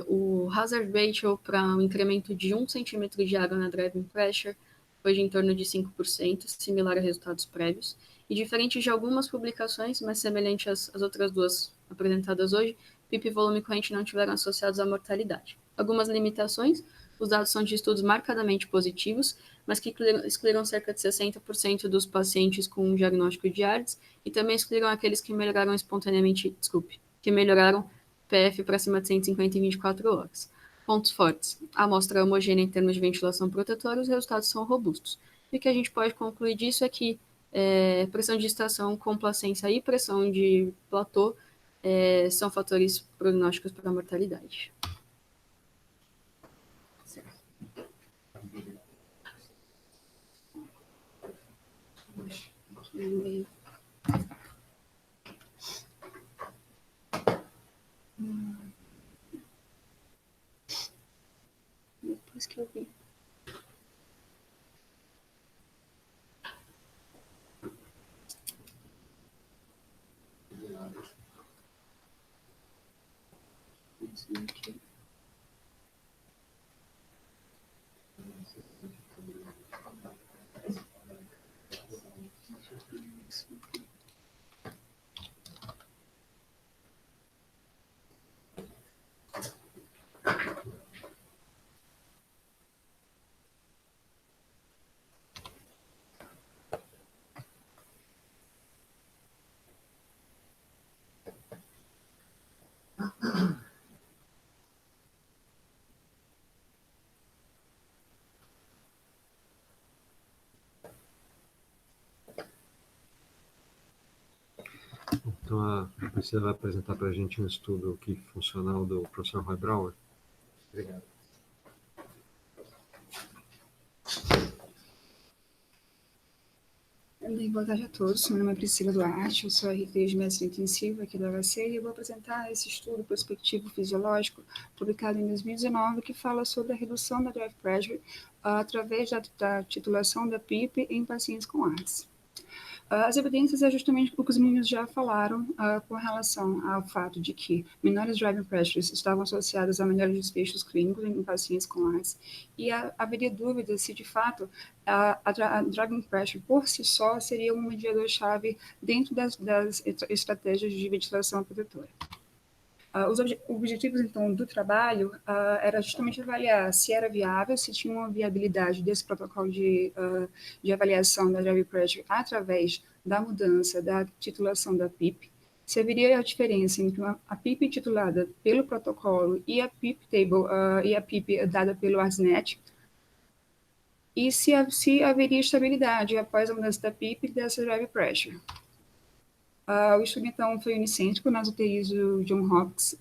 O hazard ratio para um incremento de 1 centímetro de água na driving pressure foi de em torno de 5%, similar a resultados prévios. E diferente de algumas publicações, mas semelhante às outras duas apresentadas hoje, PIP e volume corrente não tiveram associados à mortalidade. Algumas limitações: os dados são de estudos marcadamente positivos, mas que excluíram cerca de 60% dos pacientes com um diagnóstico de ARDS e também excluíram aqueles que melhoraram espontaneamente, que melhoraram PF para acima de 150 em 24 horas. Pontos fortes: a amostra é homogênea em termos de ventilação protetora, os resultados são robustos. E o que a gente pode concluir disso é que pressão de estação, complacência e pressão de platô são fatores prognósticos para a mortalidade. Certo. Depois que eu vi. Isso aqui. Então, a Priscila vai apresentar para a gente um estudo aqui funcional do professor Roy Brower. Obrigado. Boa tarde a todos, meu nome é Priscila Duarte, eu sou RT de Medicina Intensiva aqui da HC e eu vou apresentar esse estudo prospectivo fisiológico publicado em 2019 que fala sobre a redução da drive pressure através da titulação da PIP em pacientes com ARDS. As evidências é justamente o que os meninos já falaram com relação ao fato de que menores driving pressures estavam associadas a melhores desfechos clínicos em pacientes com ARDS, e haveria dúvida se, de fato, a driving pressure por si só seria um mediador-chave dentro das estratégias de ventilação protetora. Os objetivos, então, do trabalho era justamente avaliar se era viável, se tinha uma viabilidade desse protocolo de avaliação da drive pressure através da mudança da titulação da PIP, se haveria a diferença entre a PIP titulada pelo protocolo e a PIP table e a PIP dada pelo ARDSNet, e se haveria estabilidade após a mudança da PIP dessa drive pressure. O estudo, então, foi unicêntrico nas UTIs do Johns Hopkins,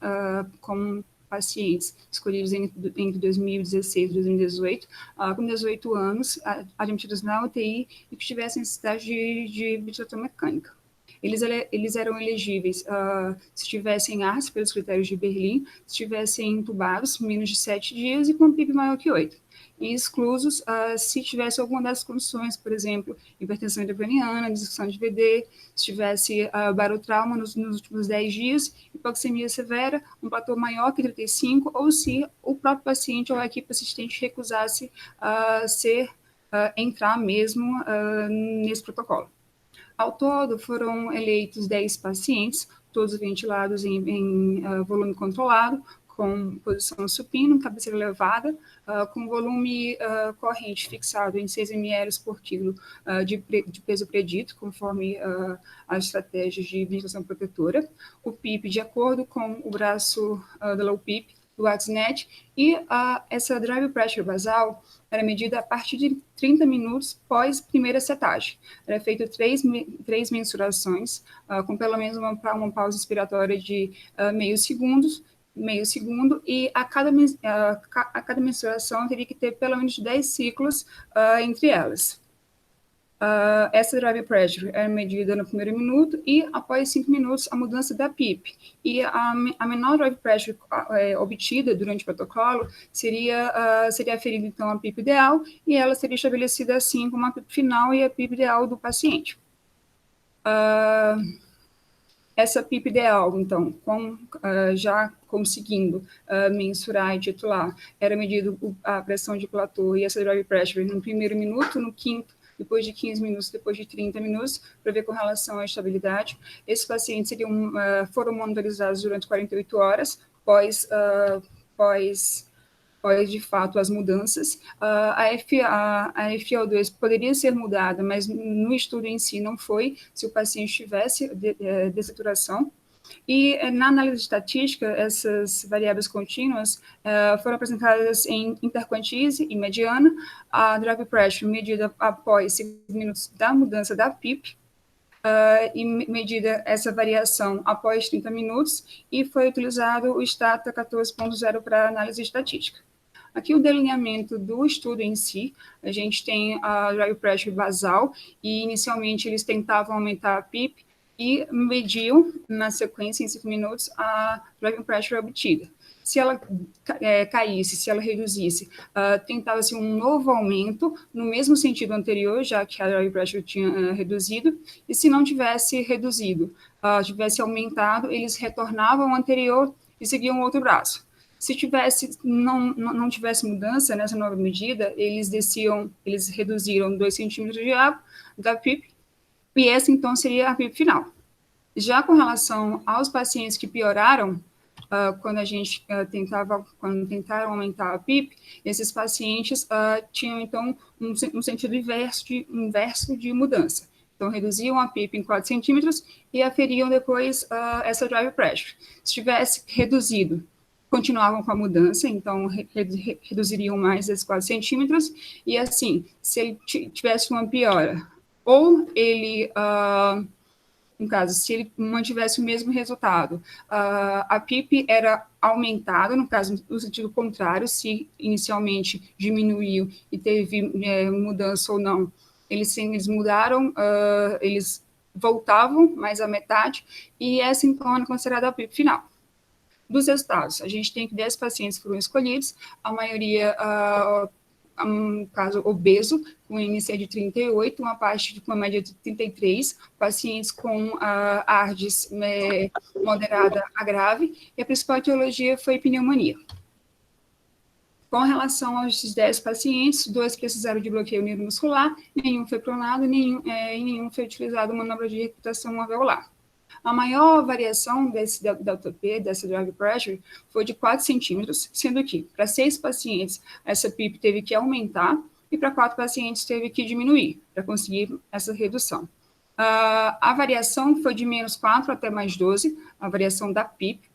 com pacientes escolhidos entre 2016 e 2018, com 18 anos, admitidos na UTI e que tivessem necessidade de ventilação mecânica. Eles eram elegíveis se tivessem ARS, pelos critérios de Berlim, se tivessem intubados menos de 7 dias e com PIB maior que 8. E exclusos se tivesse alguma das condições, por exemplo, hipertensão intracraniana, disfunção de VD, se tivesse barotrauma nos últimos 10 dias, hipoxemia severa, um platô maior que 35, ou se o próprio paciente ou a equipe assistente recusasse entrar mesmo nesse protocolo. Ao todo, foram eleitos 10 pacientes, todos ventilados em volume controlado, com posição supino, cabeceira elevada, com volume corrente fixado em 6 ml por quilo de peso predito, conforme as estratégias de ventilação protetora, o PIP de acordo com o braço da low PIP, do ATSNet, e essa drive pressure basal era medida a partir de 30 minutos pós primeira setagem. Era feito três mensurações, com pelo menos uma pausa inspiratória de meio segundo, e a cada mensuração teria que ter pelo menos 10 ciclos entre elas. Essa drive pressure é medida no primeiro minuto e, após 5 minutos, a mudança da PIP. E a menor drive pressure obtida durante o protocolo seria aferida, então, a PIP ideal, e ela seria estabelecida assim como a PIP final e a PIP ideal do paciente. Essa PIP ideal, então, já conseguindo mensurar e titular, era medida a pressão de platô e essa drive pressure no primeiro minuto, no quinto, depois de 15 minutos, depois de 30 minutos, para ver com relação à estabilidade. Esses pacientes foram monitorizados durante 48 horas, pós de fato, as mudanças. A FiO2 poderia ser mudada, mas no estudo em si não foi, se o paciente tivesse dessaturação. E na análise estatística, essas variáveis contínuas foram apresentadas em interquantise e mediana, a drive pressure medida após 5 minutos da mudança da PIP, e medida essa variação após 30 minutos, e foi utilizado o Stata 14.0 para análise estatística. Aqui o delineamento do estudo em si, a gente tem a drive pressure basal, e inicialmente eles tentavam aumentar a PIP, e mediam, na sequência, em 5 minutos, a drive pressure obtida. Se ela caísse, se ela reduzisse, tentava-se um novo aumento, no mesmo sentido anterior, já que a drive pressure tinha reduzido, e se não tivesse reduzido, tivesse aumentado, eles retornavam ao anterior e seguiam outro braço. Se não tivesse mudança nessa nova medida, eles reduziram 2 centímetros da PIP, e essa, então, seria a PIP final. Já com relação aos pacientes que pioraram, quando tentaram aumentar a PIP, esses pacientes tinham, então, um sentido inverso de mudança. Então, reduziam a PIP em 4 centímetros e aferiam depois essa drive pressure. Se tivesse reduzido, continuavam com a mudança, então reduziriam mais esses 4 centímetros, e assim, se ele tivesse uma piora, ou ele, no caso, se ele mantivesse o mesmo resultado, a PIP era aumentada, no caso, no sentido contrário, se inicialmente diminuiu e teve mudança ou não, eles mudaram, eles voltavam mais à metade, e essa, então, é considerada a PIP final. Dos resultados, a gente tem que 10 pacientes foram escolhidos, a maioria, um caso obeso, com índice de 38, uma parte com uma média de 33, pacientes com ARDS moderada a grave, e a principal etiologia foi pneumonia. Com relação aos 10 pacientes, 2 precisaram de bloqueio neuromuscular, nenhum foi pronado, e nenhum foi utilizado manobra de recuperação alveolar. A maior variação da UTP, dessa drive pressure, foi de 4 centímetros, sendo que para 6 pacientes essa PIP teve que aumentar e para 4 pacientes teve que diminuir para conseguir essa redução. A variação foi de menos 4 até mais 12, a variação da PIP.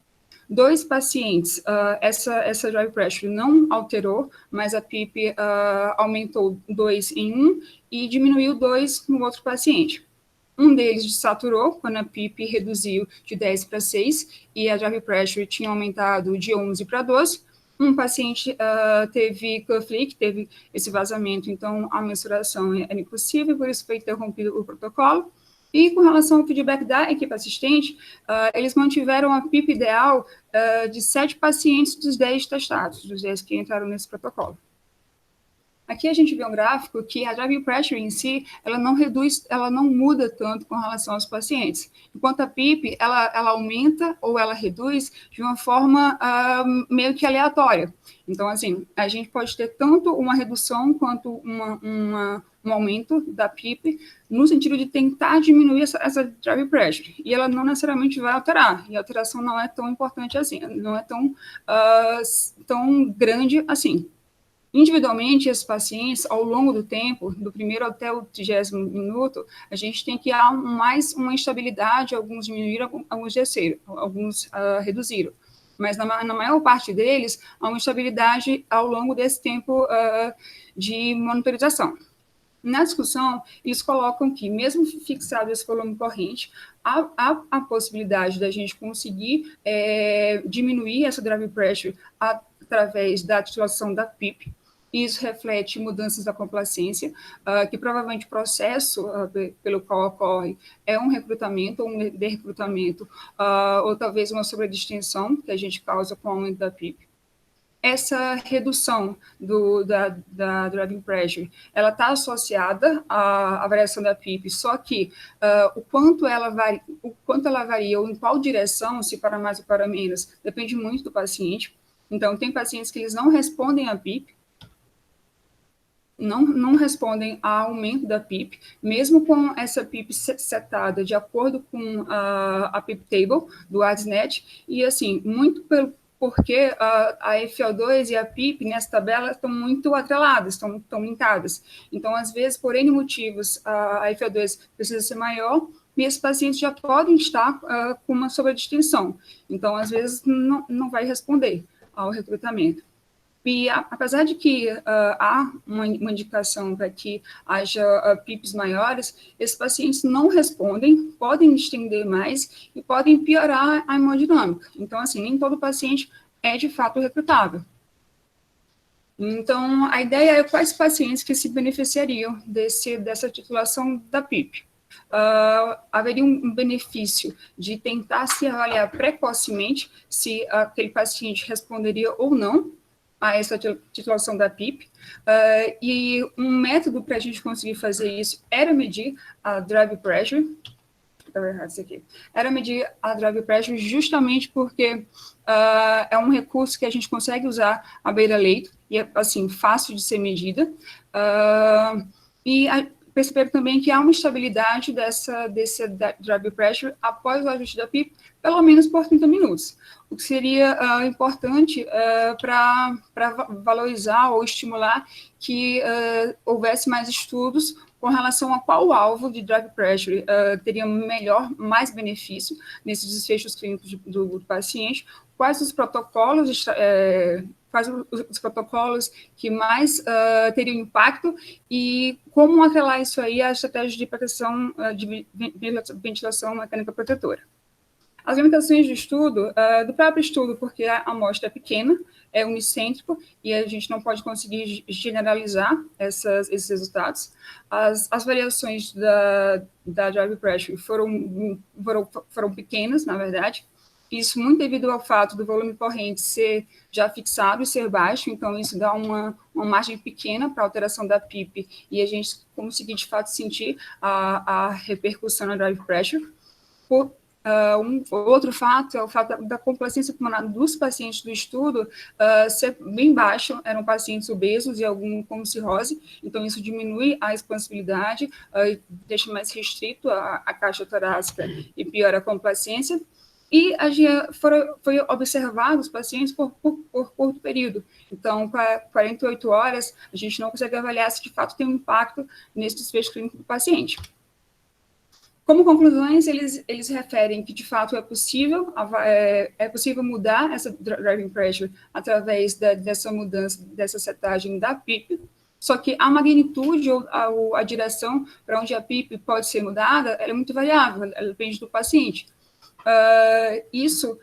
2 pacientes, essa drive pressure não alterou, mas a PIP aumentou 2 em um e diminuiu 2 no outro paciente. Um deles desaturou quando a PIP reduziu de 10 para 6 e a drive pressure tinha aumentado de 11 para 12. Um paciente teve cuff leak, teve esse vazamento, então a mensuração era impossível, por isso foi interrompido o protocolo. E com relação ao feedback da equipe assistente, eles mantiveram a PIP ideal de 7 pacientes dos 10 testados, dos 10 que entraram nesse protocolo. Aqui a gente vê um gráfico que a drive pressure em si, ela não reduz, ela não muda tanto com relação aos pacientes. Enquanto a PIP, ela aumenta ou ela reduz de uma forma meio que aleatória. Então, assim, a gente pode ter tanto uma redução quanto um aumento da PIP, no sentido de tentar diminuir essa drive pressure. E ela não necessariamente vai alterar. E a alteração não é tão importante assim, não é tão grande assim. Individualmente, esses pacientes, ao longo do tempo, do primeiro até o 30º minuto, a gente tem que há mais uma instabilidade, alguns diminuíram, alguns desceram, alguns reduziram. Mas na maior parte deles, há uma instabilidade ao longo desse tempo de monitorização. Na discussão, eles colocam que, mesmo fixado esse volume corrente, há a possibilidade da gente conseguir diminuir essa drive pressure através da titulação da PIP. Isso reflete mudanças da complacência, que provavelmente o processo pelo qual ocorre é um recrutamento, ou um de-recrutamento, ou talvez uma sobredistensão que a gente causa com o aumento da PIP. Essa redução da driving pressure, ela está associada à variação da PIP, só que o quanto ela varia ou em qual direção, se para mais ou para menos, depende muito do paciente. Então, tem pacientes que eles não respondem à PIP, não respondem ao aumento da PIP, mesmo com essa PIP setada de acordo com a PIP table do ADSNet, e assim, muito porque a FO2 e a PIP nessa tabela estão muito atreladas, estão linkadas. Então, às vezes, por N motivos, a FO2 precisa ser maior, e esses pacientes já podem estar com uma sobredistinção. Então, às vezes, não vai responder ao recrutamento. E apesar de que há uma indicação para que haja PIPs maiores, esses pacientes não respondem, podem estender mais e podem piorar a hemodinâmica. Então, assim, nem todo paciente é de fato recrutável. Então, a ideia é quais pacientes que se beneficiariam dessa titulação da PIP. Haveria um benefício de tentar se avaliar precocemente se aquele paciente responderia ou não a essa titulação da PIP, e um método para a gente conseguir fazer isso era medir a drive pressure, era medir a drive pressure justamente porque é um recurso que a gente consegue usar à beira-leito, e é, assim, fácil de ser medida, e perceberam também que há uma estabilidade desse drive pressure após o ajuste da PIP, pelo menos por 30 minutos. O que seria importante para valorizar ou estimular que houvesse mais estudos com relação a qual alvo de drive pressure teria mais benefício nesses desfechos clínicos do paciente, quais os protocolos que mais teriam impacto e como atrelar isso aí à estratégia de proteção de ventilação mecânica protetora. As limitações do estudo, do próprio estudo, porque a amostra é pequena, é unicêntrico, e a gente não pode conseguir generalizar esses resultados. As variações da drive pressure foram pequenas, na verdade, isso muito devido ao fato do volume corrente ser já fixado e ser baixo, então isso dá uma margem pequena para a alteração da PIP, e a gente conseguir, de fato, sentir a repercussão na drive pressure. Outro fato é o fato da complacência pulmonar dos pacientes do estudo ser bem baixo, eram pacientes obesos e alguns com cirrose, então isso diminui a expansibilidade, deixa mais restrito a caixa torácica e piora a complacência, e foi observado os pacientes por curto período, então, para 48 horas, a gente não consegue avaliar se de fato tem um impacto nesse desfecho clínico do paciente. Como conclusões, eles referem que, de fato, é possível mudar essa driving pressure através dessa mudança, dessa setagem da PIP, Só que a magnitude ou a direção para onde a PIP pode ser mudada, ela é muito variável, ela depende do paciente. Isso,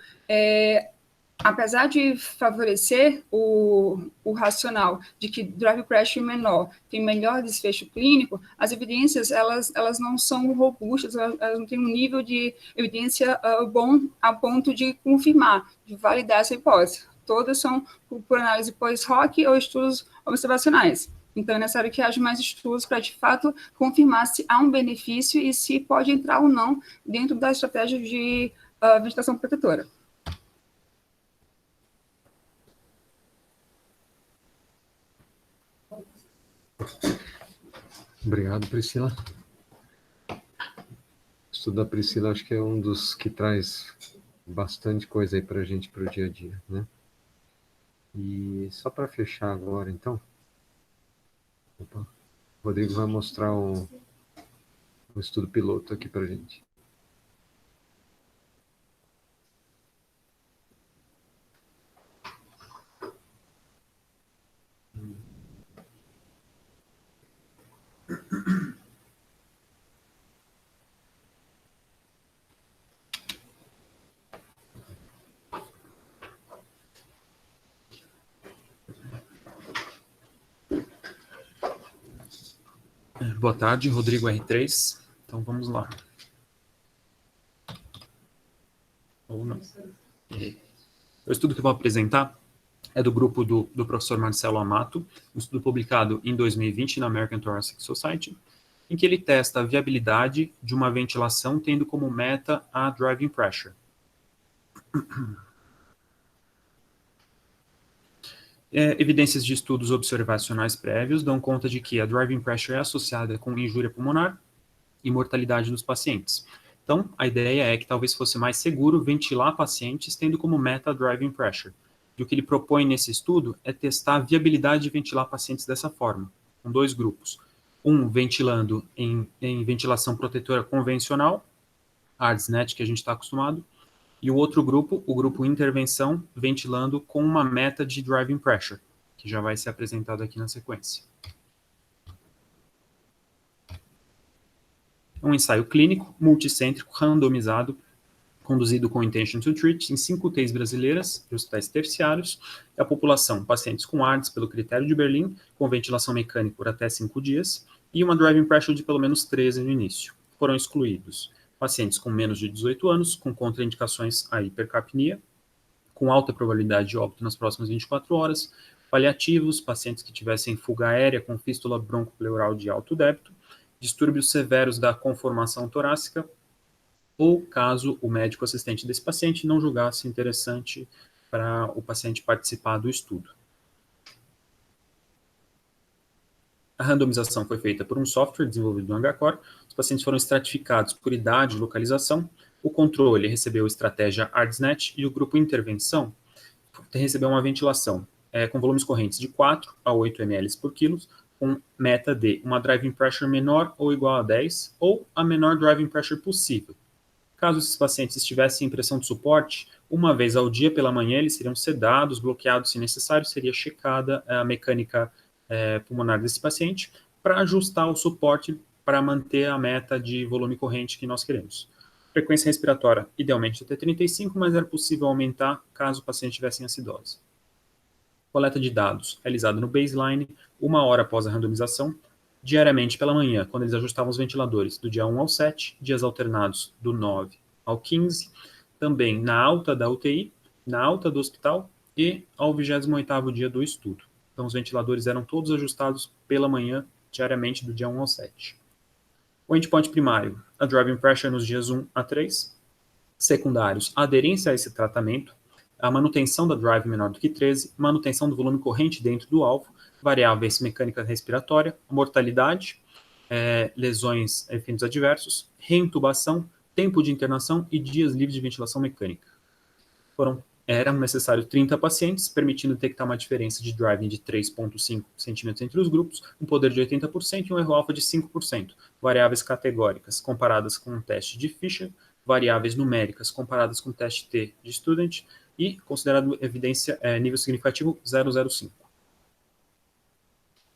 apesar de favorecer o racional de que drive pressure menor tem melhor desfecho clínico, as evidências elas não são robustas, elas não têm um nível de evidência bom a ponto de confirmar, de validar essa hipótese. Todas são por análise pós-hoc ou estudos observacionais. Então, é necessário que haja mais estudos para, de fato, confirmar se há um benefício e se pode entrar ou não dentro da estratégia de ventilação protetora. Obrigado, Priscila. O estudo da Priscila acho que é um dos que traz bastante coisa aí para a gente para o dia a dia, né? E só para fechar agora, então, o Rodrigo vai mostrar um estudo piloto aqui para a gente. Boa tarde, Rodrigo R3. Então vamos lá. Ou não. O estudo que eu vou apresentar é do grupo do professor Marcelo Amato, um estudo publicado em 2020 na American Thoracic Society, em que ele testa a viabilidade de uma ventilação tendo como meta a driving pressure. Evidências de estudos observacionais prévios dão conta de que a driving pressure é associada com injúria pulmonar e mortalidade dos pacientes. Então, a ideia é que talvez fosse mais seguro ventilar pacientes tendo como meta a driving pressure. E o que ele propõe nesse estudo é testar a viabilidade de ventilar pacientes dessa forma, com dois grupos. Um ventilando em ventilação protetora convencional, ARDS-NET, que a gente está acostumado, e o outro grupo, o grupo intervenção, ventilando com uma meta de driving pressure, que já vai ser apresentado aqui na sequência. Um ensaio clínico, multicêntrico, randomizado, conduzido com intention to treat em 5 UTIs brasileiras, de hospitais terciários, e a população, pacientes com ARDS pelo critério de Berlim, com ventilação mecânica por até 5 dias, e uma driving pressure de pelo menos 13 no início. Foram excluídos pacientes com menos de 18 anos, com contraindicações à hipercapnia, com alta probabilidade de óbito nas próximas 24 horas, paliativos, pacientes que tivessem fuga aérea com fístula broncopleural de alto débito, distúrbios severos da conformação torácica, ou caso o médico assistente desse paciente não julgasse interessante para o paciente participar do estudo. A randomização foi feita por um software desenvolvido no HCOR. Os pacientes foram estratificados por idade e localização. O controle recebeu a estratégia ARDS-NET e o grupo intervenção recebeu uma ventilação com volumes correntes de 4 a 8 ml por quilo, com meta de uma driving pressure menor ou igual a 10 ou a menor driving pressure possível. Caso esses pacientes tivessem impressão de suporte, uma vez ao dia pela manhã eles seriam sedados, bloqueados se necessário, seria checada a mecânica pulmonar desse paciente para ajustar o suporte para manter a meta de volume corrente que nós queremos. Frequência respiratória, idealmente até 35, mas era possível aumentar caso o paciente tivesse em acidose. Coleta de dados, realizada no baseline, 1 hora após a randomização, diariamente pela manhã, quando eles ajustavam os ventiladores, do dia 1 ao 7, dias alternados do 9 ao 15, também na alta da UTI, na alta do hospital e ao 28º dia do estudo. Então, os ventiladores eram todos ajustados pela manhã, diariamente, do dia 1 ao 7. O endpoint primário, a driving pressure nos dias 1 a 3. Secundários, a aderência a esse tratamento, a manutenção da drive menor do que 13, manutenção do volume corrente dentro do alvo, variáveis mecânica respiratória, mortalidade, lesões, efeitos adversos, reintubação, tempo de internação e dias livres de ventilação mecânica. Eram necessários 30 pacientes, permitindo detectar uma diferença de driving de 3,5 centímetros entre os grupos, um poder de 80% e um erro alfa de 5%, variáveis categóricas comparadas com um teste de Fisher, variáveis numéricas comparadas com o teste T de Student e considerado evidência nível significativo 0,05.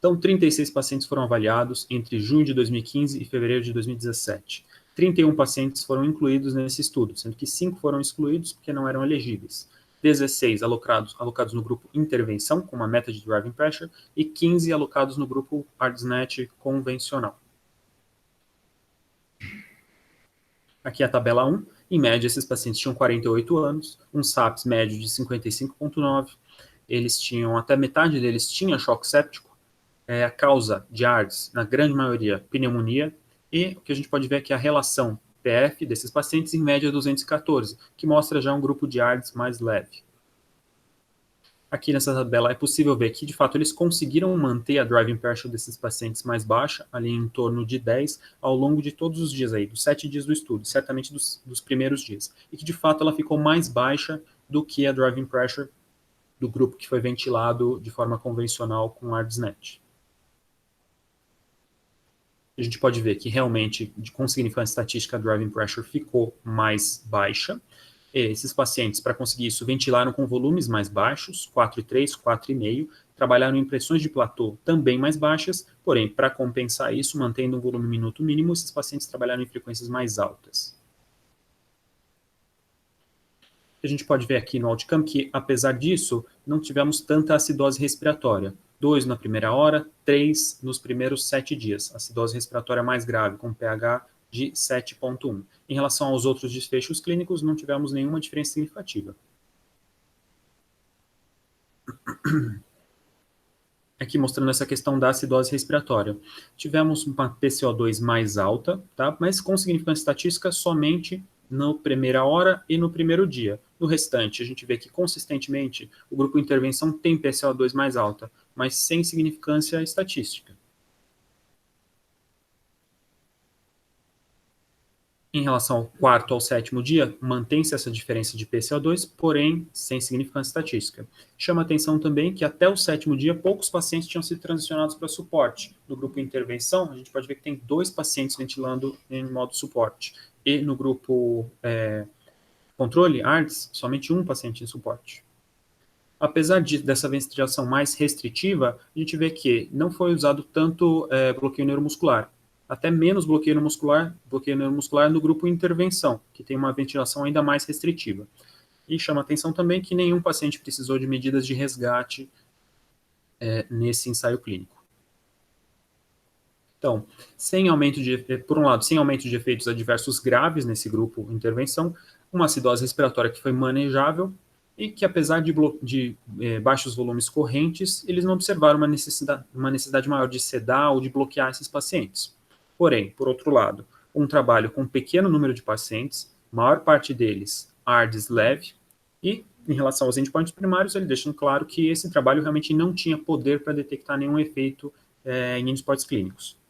Então, 36 pacientes foram avaliados entre junho de 2015 e fevereiro de 2017. 31 pacientes foram incluídos nesse estudo, sendo que 5 foram excluídos porque não eram elegíveis. 16 alocados no grupo intervenção, com uma meta de driving pressure, e 15 alocados no grupo ARDSNET convencional. Aqui é a tabela 1. Em média, esses pacientes tinham 48 anos, um SAPS médio de 55,9. Eles tinham, até metade deles tinha choque séptico. A causa de ARDS, na grande maioria, pneumonia. E o que a gente pode ver é que a relação PF desses pacientes, em média, é 214, que mostra já um grupo de ARDS mais leve. Aqui nessa tabela é possível ver que, de fato, eles conseguiram manter a driving pressure desses pacientes mais baixa, ali em torno de 10, ao longo de todos os dias aí, dos 7 dias do estudo, certamente dos primeiros dias. E que, de fato, ela ficou mais baixa do que a driving pressure do grupo que foi ventilado de forma convencional com ARDSNET. A gente pode ver que realmente, com significância estatística, a driving pressure ficou mais baixa. E esses pacientes, para conseguir isso, ventilaram com volumes mais baixos, 4,3, 4,5, trabalharam em pressões de platô também mais baixas, porém, para compensar isso, mantendo um volume minuto mínimo, esses pacientes trabalharam em frequências mais altas. A gente pode ver aqui no outcome que, apesar disso, não tivemos tanta acidose respiratória. 2 na primeira hora, 3 nos primeiros 7 dias. Acidose respiratória mais grave, com pH de 7,1. Em relação aos outros desfechos clínicos, não tivemos nenhuma diferença significativa. Aqui mostrando essa questão da acidose respiratória. Tivemos uma PCO2 mais alta, tá? Mas com significância estatística somente na primeira hora e no primeiro dia. No restante, a gente vê que consistentemente o grupo intervenção tem PCO2 mais alta, mas sem significância estatística. Em relação ao quarto ao sétimo dia, mantém-se essa diferença de PCO2, porém sem significância estatística. Chama atenção também que até o sétimo dia, poucos pacientes tinham sido transicionados para suporte. No grupo intervenção, a gente pode ver que tem 2 pacientes ventilando em modo suporte. E no grupo controle, ARDS, somente 1 paciente em suporte. Apesar dessa ventilação mais restritiva, a gente vê que não foi usado tanto bloqueio neuromuscular. Até menos bloqueio neuromuscular no grupo intervenção, que tem uma ventilação ainda mais restritiva. E chama atenção também que nenhum paciente precisou de medidas de resgate nesse ensaio clínico. Então, por um lado, sem aumento de efeitos adversos graves nesse grupo intervenção, uma acidose respiratória que foi manejável e que, apesar de baixos volumes correntes, eles não observaram uma necessidade maior de sedar ou de bloquear esses pacientes. Porém, por outro lado, um trabalho com um pequeno número de pacientes, maior parte deles ARDS leve, e em relação aos endpoints primários, ele deixa claro que esse trabalho realmente não tinha poder para detectar nenhum efeito em endpoints clínicos.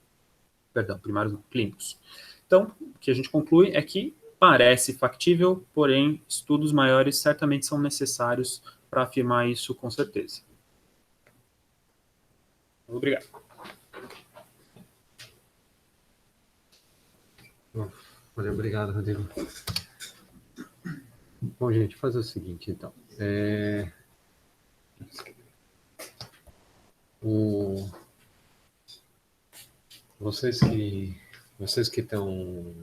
Perdão, primários não, clínicos. Então, o que a gente conclui é que parece factível, porém, estudos maiores certamente são necessários para afirmar isso com certeza. Obrigado. Valeu, obrigado, Rodrigo. Bom, gente, fazer o seguinte, então. Vocês que estão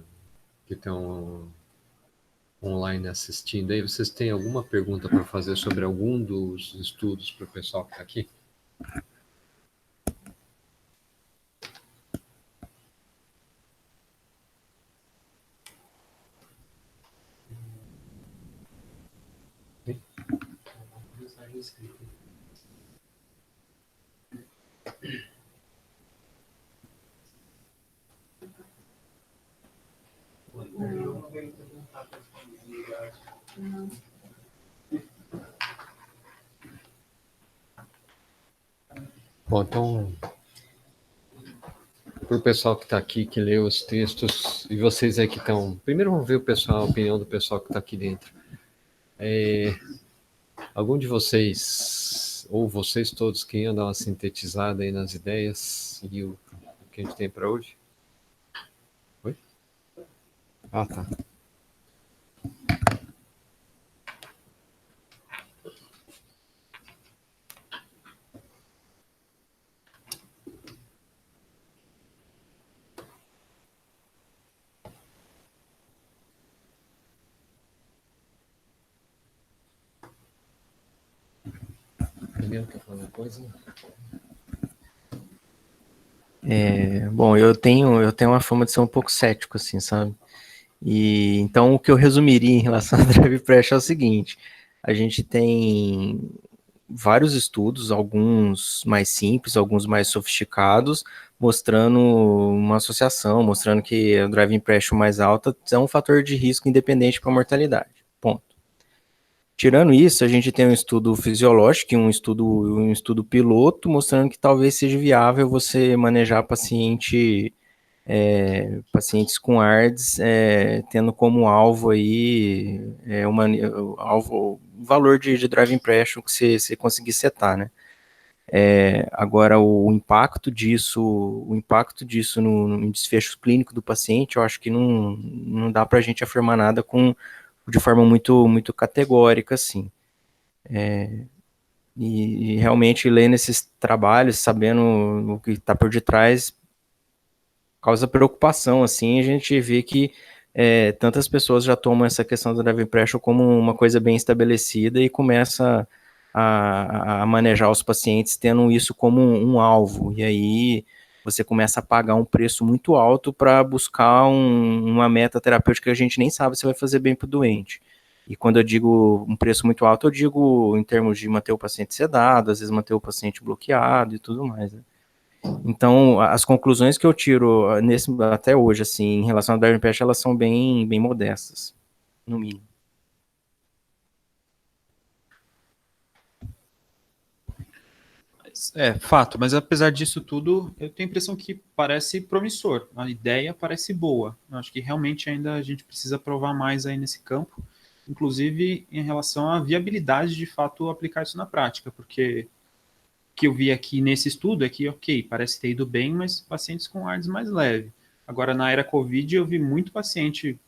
online assistindo aí, vocês têm alguma pergunta para fazer sobre algum dos estudos para o pessoal que está aqui? Bom, então, para o pessoal que está aqui, que leu os textos, e vocês aí que estão... Primeiro vamos ver a opinião do pessoal que está aqui dentro. Algum de vocês, ou vocês todos, queriam dar uma sintetizada aí nas ideias e o que a gente tem para hoje? Oi? Ah, tá. Danilo quer falar uma coisa? Bom, eu tenho uma fama de ser um pouco cético, assim, sabe? E então o que eu resumiria em relação ao drive pressure é o seguinte: a gente tem vários estudos, alguns mais simples, alguns mais sofisticados, mostrando uma associação, mostrando que o driving pressure mais alta é um fator de risco independente para a mortalidade. Ponto. Tirando isso, a gente tem um estudo fisiológico e um estudo piloto mostrando que talvez seja viável você manejar pacientes com ARDS, tendo como alvo aí o valor de driving pressure que você conseguir setar, né? Agora, o impacto disso no desfecho clínico do paciente, eu acho que não dá para a gente afirmar nada de forma muito, muito categórica, assim. E realmente lendo esses trabalhos, sabendo o que está por detrás, causa preocupação, assim, a gente vê que tantas pessoas já tomam essa questão do driving pressure como uma coisa bem estabelecida e começa a manejar os pacientes tendo isso como um alvo, e aí você começa a pagar um preço muito alto para buscar uma meta terapêutica que a gente nem sabe se vai fazer bem para o doente. E quando eu digo um preço muito alto, eu digo em termos de manter o paciente sedado, às vezes manter o paciente bloqueado e tudo mais, né? Então, as conclusões que eu tiro até hoje, assim, em relação ao driving pressure, elas são bem, bem modestas, no mínimo. Fato, mas apesar disso tudo, eu tenho a impressão que parece promissor. A ideia parece boa. Eu acho que realmente ainda a gente precisa provar mais aí nesse campo, inclusive em relação à viabilidade de fato aplicar isso na prática, porque o que eu vi aqui nesse estudo é que, ok, parece ter ido bem, mas pacientes com ARDS mais leve. Agora, na era COVID, eu vi muito paciente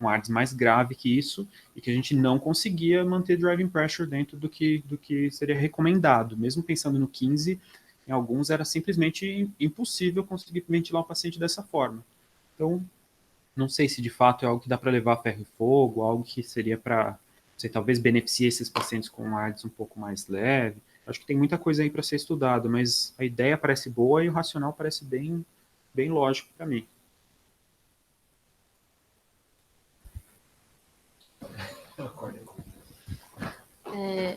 com ARDS mais grave que isso, e que a gente não conseguia manter driving pressure dentro do que seria recomendado. Mesmo pensando no 15, em alguns era simplesmente impossível conseguir ventilar o paciente dessa forma. Então, não sei se de fato é algo que dá para levar a ferro e fogo, algo que seria para, talvez beneficiar esses pacientes com ARDS um pouco mais leve. Acho que tem muita coisa aí para ser estudado, mas a ideia parece boa e o racional parece bem, bem lógico para mim.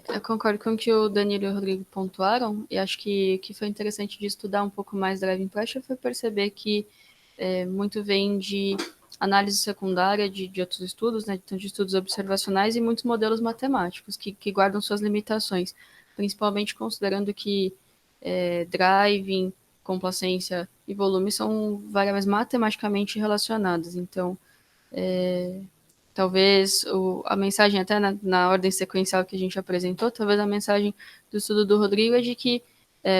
Eu concordo com o que o Danilo e o Rodrigo pontuaram, e acho que o que foi interessante de estudar um pouco mais driving pressure foi perceber que muito vem de análise secundária de outros estudos, né, de estudos observacionais e muitos modelos matemáticos que guardam suas limitações, principalmente considerando que driving, complacência e volume são variáveis matematicamente relacionadas. Então, talvez a mensagem, até na ordem sequencial que a gente apresentou, talvez a mensagem do estudo do Rodrigo é de que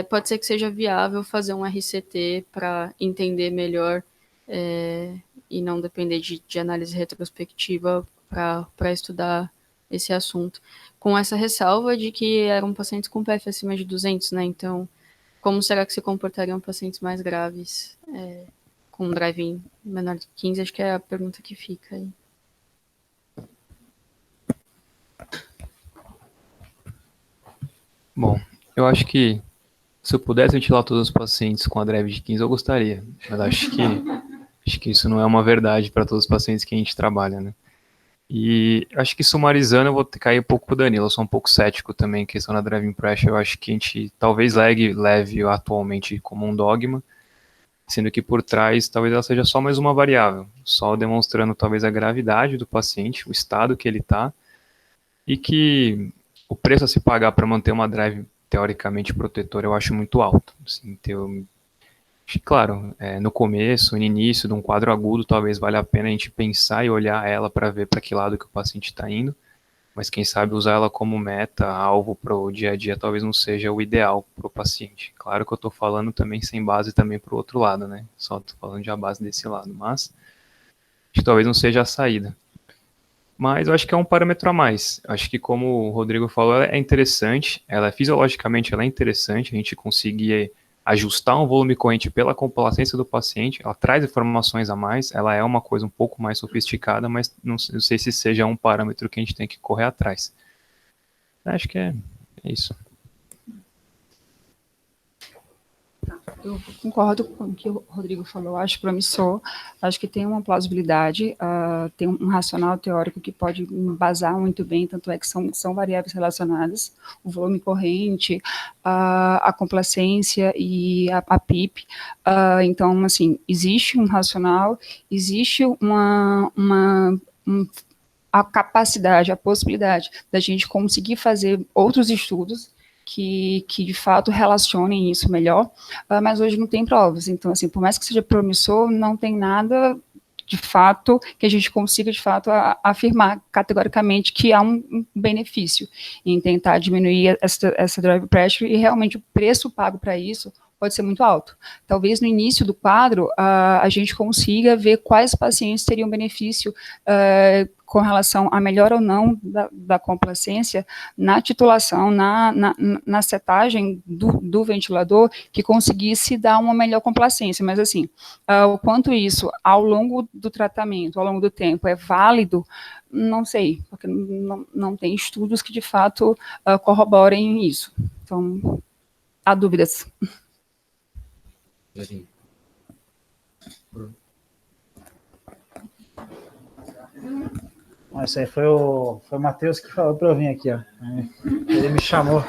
pode ser que seja viável fazer um RCT para entender melhor e não depender de análise retrospectiva para estudar esse assunto. Com essa ressalva de que eram pacientes com PF acima de 200, né? Então, como será que se comportariam pacientes mais graves com driving menor de 15? Acho que é a pergunta que fica aí. Bom, eu acho que se eu pudesse ventilar todos os pacientes com a drive de 15, eu gostaria. Mas acho que isso não é uma verdade para todos os pacientes que a gente trabalha, né? E acho que sumarizando, eu vou cair um pouco pro Danilo. Eu sou um pouco cético também em questão da driving pressure. Eu acho que a gente talvez leve atualmente como um dogma, sendo que por trás talvez ela seja só mais uma variável, só demonstrando talvez a gravidade do paciente, o estado que ele está, e que o preço a se pagar para manter uma drive teoricamente protetora eu acho muito alto. Assim, claro, no começo, no início de um quadro agudo, talvez valha a pena a gente pensar e olhar ela para ver para que lado que o paciente está indo, mas quem sabe usar ela como meta, alvo para o dia a dia, talvez não seja o ideal para o paciente. Claro que eu estou falando também sem base também para o outro lado, né? Só estou falando de a base desse lado, mas acho que talvez não seja a saída. Mas eu acho que é um parâmetro a mais. Acho que, como o Rodrigo falou, ela é interessante, fisiologicamente ela é interessante, a gente conseguir ajustar um volume corrente pela complacência do paciente, ela traz informações a mais, ela é uma coisa um pouco mais sofisticada, mas não sei se seja um parâmetro que a gente tem que correr atrás. Acho que é isso. Eu concordo com o que o Rodrigo falou, acho promissor, acho que tem uma plausibilidade, tem um racional teórico que pode embasar muito bem, tanto é que são variáveis relacionadas, o volume corrente, a complacência e a PIP, então, assim, existe um racional, existe a capacidade, a possibilidade da gente conseguir fazer outros estudos que de fato relacionem isso melhor, mas hoje não tem provas. Então, assim, por mais que seja promissor, não tem nada de fato que a gente consiga de fato afirmar categoricamente que há um benefício em tentar diminuir essa drive pressure, e realmente o preço pago para isso pode ser muito alto. Talvez no início do quadro a gente consiga ver quais pacientes teriam benefício com relação a melhora ou não da complacência na titulação, na setagem do ventilador, que conseguisse dar uma melhor complacência. Mas, assim, o quanto isso, ao longo do tratamento, ao longo do tempo, é válido, não sei, porque não tem estudos que, de fato, corroborem isso. Então, há dúvidas. Esse aí foi o Matheus que falou para eu vir aqui, ó. Ele me chamou.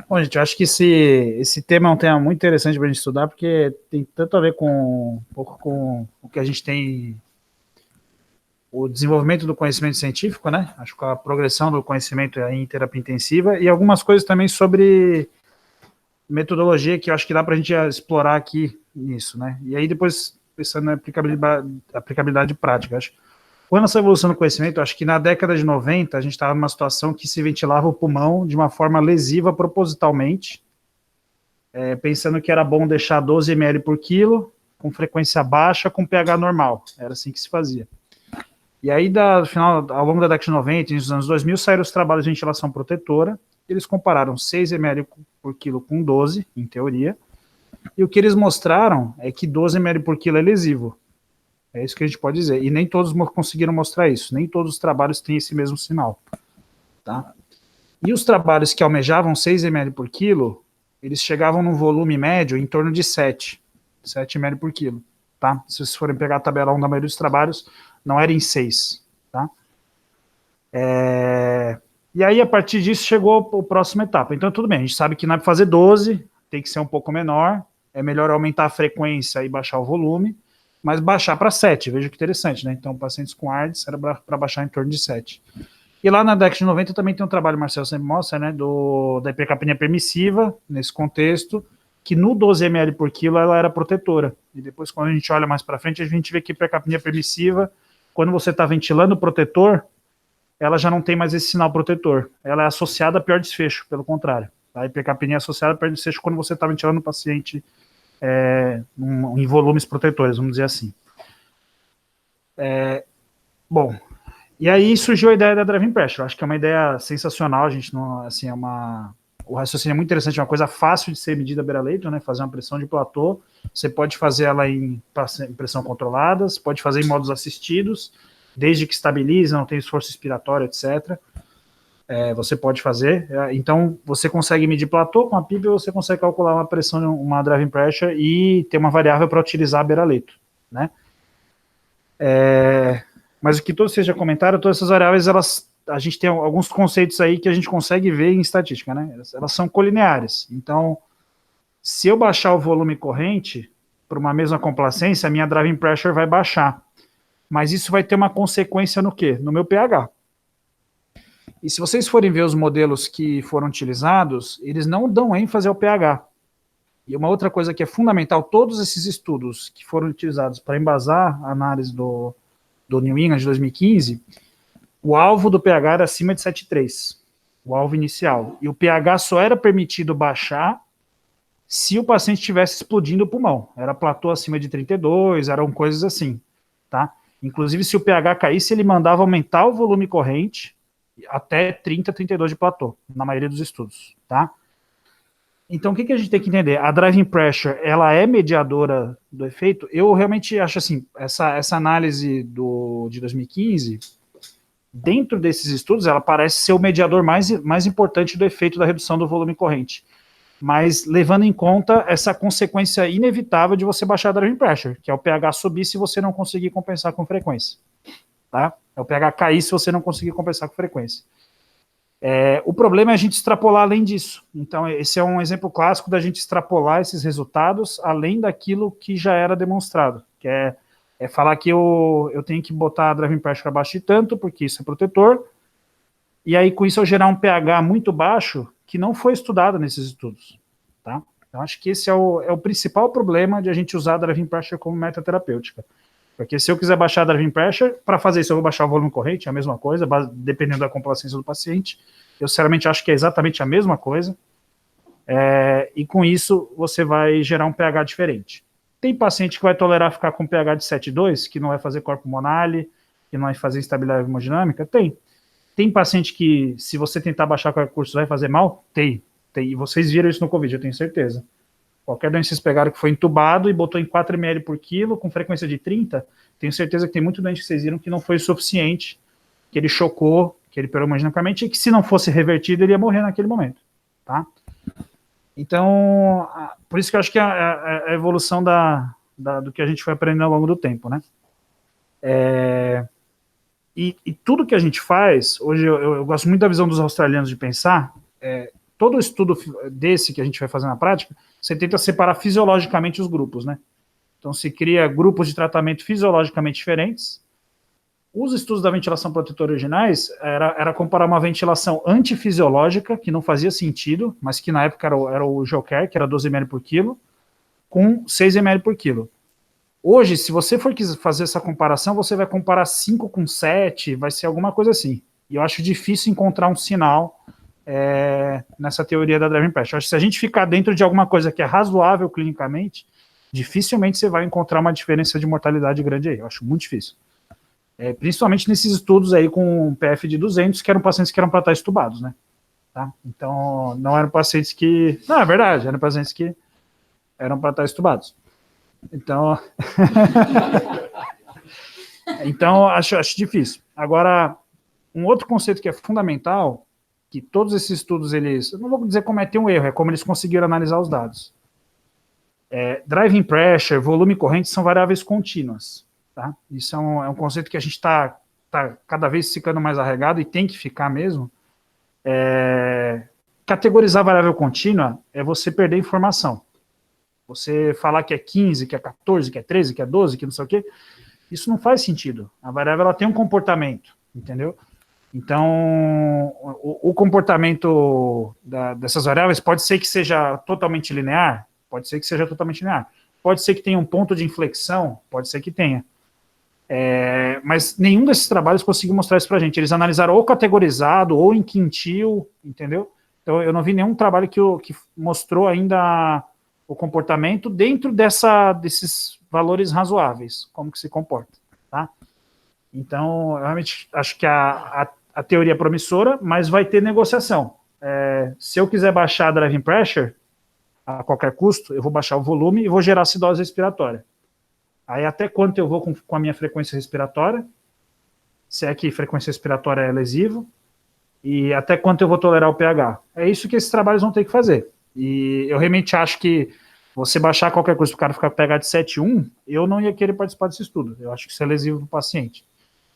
Bom, gente, eu acho que esse tema é um tema muito interessante para a gente estudar, porque tem tanto a ver um pouco com o que a gente tem, o desenvolvimento do conhecimento científico, né? Acho que a progressão do conhecimento em terapia intensiva, e algumas coisas também sobre metodologia que eu acho que dá para a gente explorar aqui nisso, né? E aí depois, pensando na aplicabilidade prática, acho. Com essa evolução do conhecimento, acho que na década de 90, a gente estava numa situação que se ventilava o pulmão de uma forma lesiva propositalmente, pensando que era bom deixar 12 ml por quilo, com frequência baixa, com pH normal. Era assim que se fazia. E aí, ao longo da década de 90, nos anos 2000, saíram os trabalhos de ventilação protetora. Eles compararam 6 ml por quilo com 12, em teoria, e o que eles mostraram é que 12 ml por quilo é lesivo. É isso que a gente pode dizer. E nem todos conseguiram mostrar isso. Nem todos os trabalhos têm esse mesmo sinal. Tá? E os trabalhos que almejavam 6 ml por quilo, eles chegavam num volume médio em torno de 7 ml por quilo. Tá? Se vocês forem pegar a tabela 1 da maioria dos trabalhos, não era em 6. Tá? E aí, a partir disso, chegou a próxima etapa. Então, tudo bem, a gente sabe que não é para fazer 12, tem que ser um pouco menor, é melhor aumentar a frequência e baixar o volume, mas baixar para 7, veja que interessante, né? Então, pacientes com ARDS era para baixar em torno de 7. E lá na década de 90 também tem um trabalho, Marcelo sempre mostra, né, da hipercapnia permissiva, nesse contexto, que no 12 ml por quilo ela era protetora. E depois, quando a gente olha mais para frente, a gente vê que a hipercapnia permissiva, quando você está ventilando o protetor, ela já não tem mais esse sinal protetor. Ela é associada a pior desfecho, pelo contrário. A hipercapnia é associada a pior desfecho quando você está ventilando o paciente em volumes protetores, vamos dizer assim. Bom, e aí surgiu a ideia da driving pressure. Acho que é uma ideia sensacional. A gente não, assim, o raciocínio é muito interessante, é uma coisa fácil de ser medida à beira-leito, né? Fazer uma pressão de platô. Você pode fazer ela em pressão controlada, você pode fazer em modos assistidos, desde que estabilize, não tem esforço expiratório, etc. Você pode fazer. Então, você consegue medir platô com a PIB, você consegue calcular uma pressão, uma driving pressure e ter uma variável para utilizar a beira-leito, né? Mas o que todos vocês já comentaram, todas essas variáveis, a gente tem alguns conceitos aí que a gente consegue ver em estatística, né? Elas são colineares. Então, se eu baixar o volume corrente para uma mesma complacência, a minha driving pressure vai baixar. Mas isso vai ter uma consequência no quê? No meu pH. E se vocês forem ver os modelos que foram utilizados, eles não dão ênfase ao pH. E uma outra coisa que é fundamental, todos esses estudos que foram utilizados para embasar a análise do New England de 2015, o alvo do pH era acima de 7,3, o alvo inicial. E o pH só era permitido baixar se o paciente estivesse explodindo o pulmão. Era platô acima de 32, eram coisas assim, tá? Inclusive, se o pH caísse, ele mandava aumentar o volume corrente até 30, 32 de platô, na maioria dos estudos, tá? Então, o que a gente tem que entender? A driving pressure, ela é mediadora do efeito? Eu realmente acho assim, essa análise de 2015, dentro desses estudos, ela parece ser o mediador mais importante do efeito da redução do volume corrente, mas levando em conta essa consequência inevitável de você baixar a driving pressure, que é o pH subir se você não conseguir compensar com frequência, tá? É o pH cair se você não conseguir compensar com frequência. O problema é a gente extrapolar além disso. Então, esse é um exemplo clássico da gente extrapolar esses resultados além daquilo que já era demonstrado, que é falar que eu tenho que botar a driving pressure abaixo de tanto, porque isso é protetor, e aí com isso eu gerar um pH muito baixo que não foi estudado nesses estudos, tá? Então, acho que esse é o principal problema de a gente usar a driving pressure como meta terapêutica. Porque se eu quiser baixar a driving pressure, para fazer isso eu vou baixar o volume corrente, é a mesma coisa, dependendo da complacência do paciente. Eu sinceramente acho que é exatamente a mesma coisa. E com isso você vai gerar um pH diferente. Tem paciente que vai tolerar ficar com pH de 7,2, que não vai fazer corpo monale, que não vai fazer instabilidade hemodinâmica? Tem. Tem paciente que, se você tentar baixar qualquer curso, vai fazer mal? Tem. E vocês viram isso no Covid, eu tenho certeza. Qualquer doença que vocês pegaram que foi entubado e botou em 4 ml por quilo, com frequência de 30, tenho certeza que tem muito doente que vocês viram que não foi o suficiente, que ele chocou, que ele operou hemodinamicamente, e que se não fosse revertido, ele ia morrer naquele momento, tá? Então, por isso que eu acho que a evolução do que a gente foi aprendendo ao longo do tempo, né? E tudo que a gente faz, hoje eu gosto muito da visão dos australianos de pensar, todo estudo desse que a gente vai fazer na prática, você tenta separar fisiologicamente os grupos, né? Então, se cria grupos de tratamento fisiologicamente diferentes. Os estudos da ventilação protetora originais era comparar uma ventilação antifisiológica, que não fazia sentido, mas que na época era o Geocare, que era 12 ml por quilo, com 6 ml por quilo. Hoje, se você for fazer essa comparação, você vai comparar 5 com 7, vai ser alguma coisa assim. E eu acho difícil encontrar um sinal nessa teoria da driving pressure. Eu acho que se a gente ficar dentro de alguma coisa que é razoável clinicamente, dificilmente você vai encontrar uma diferença de mortalidade grande aí. Eu acho muito difícil. Principalmente nesses estudos aí com PF de 200, que eram pacientes que eram para estar estubados, né? Tá? Então, não eram pacientes que... Não, é verdade, eram pacientes que eram para estar estubados. Então... então, acho difícil. Agora, um outro conceito que é fundamental, que todos esses estudos, eu não vou dizer cometer um erro, é como eles conseguiram analisar os dados. Driving pressure, volume corrente são variáveis contínuas. Tá? Isso é um conceito que a gente está cada vez ficando mais arregado e tem que ficar mesmo. Categorizar variável contínua é você perder informação. Você falar que é 15, que é 14, que é 13, que é 12, que não sei o quê, isso não faz sentido. A variável ela tem um comportamento, entendeu? Então, o comportamento dessas variáveis pode ser que seja totalmente linear, pode ser que seja totalmente linear. Pode ser que tenha um ponto de inflexão, pode ser que tenha. Mas nenhum desses trabalhos conseguiu mostrar isso pra gente. Eles analisaram ou categorizado, ou em quintil, entendeu? Então, eu não vi nenhum trabalho que mostrou ainda o comportamento dentro desses valores razoáveis, como que se comporta, tá? Então, eu realmente acho que a teoria é promissora, mas vai ter negociação. Se eu quiser baixar a driving pressure, a qualquer custo, eu vou baixar o volume e vou gerar acidose respiratória. Aí até quanto eu vou com a minha frequência respiratória, se é que frequência respiratória é lesivo, e até quanto eu vou tolerar o pH. É isso que esses trabalhos vão ter que fazer. E eu realmente acho que você baixar qualquer coisa para o cara ficar com pH de 7,1, eu não ia querer participar desse estudo. Eu acho que isso é lesivo para o paciente.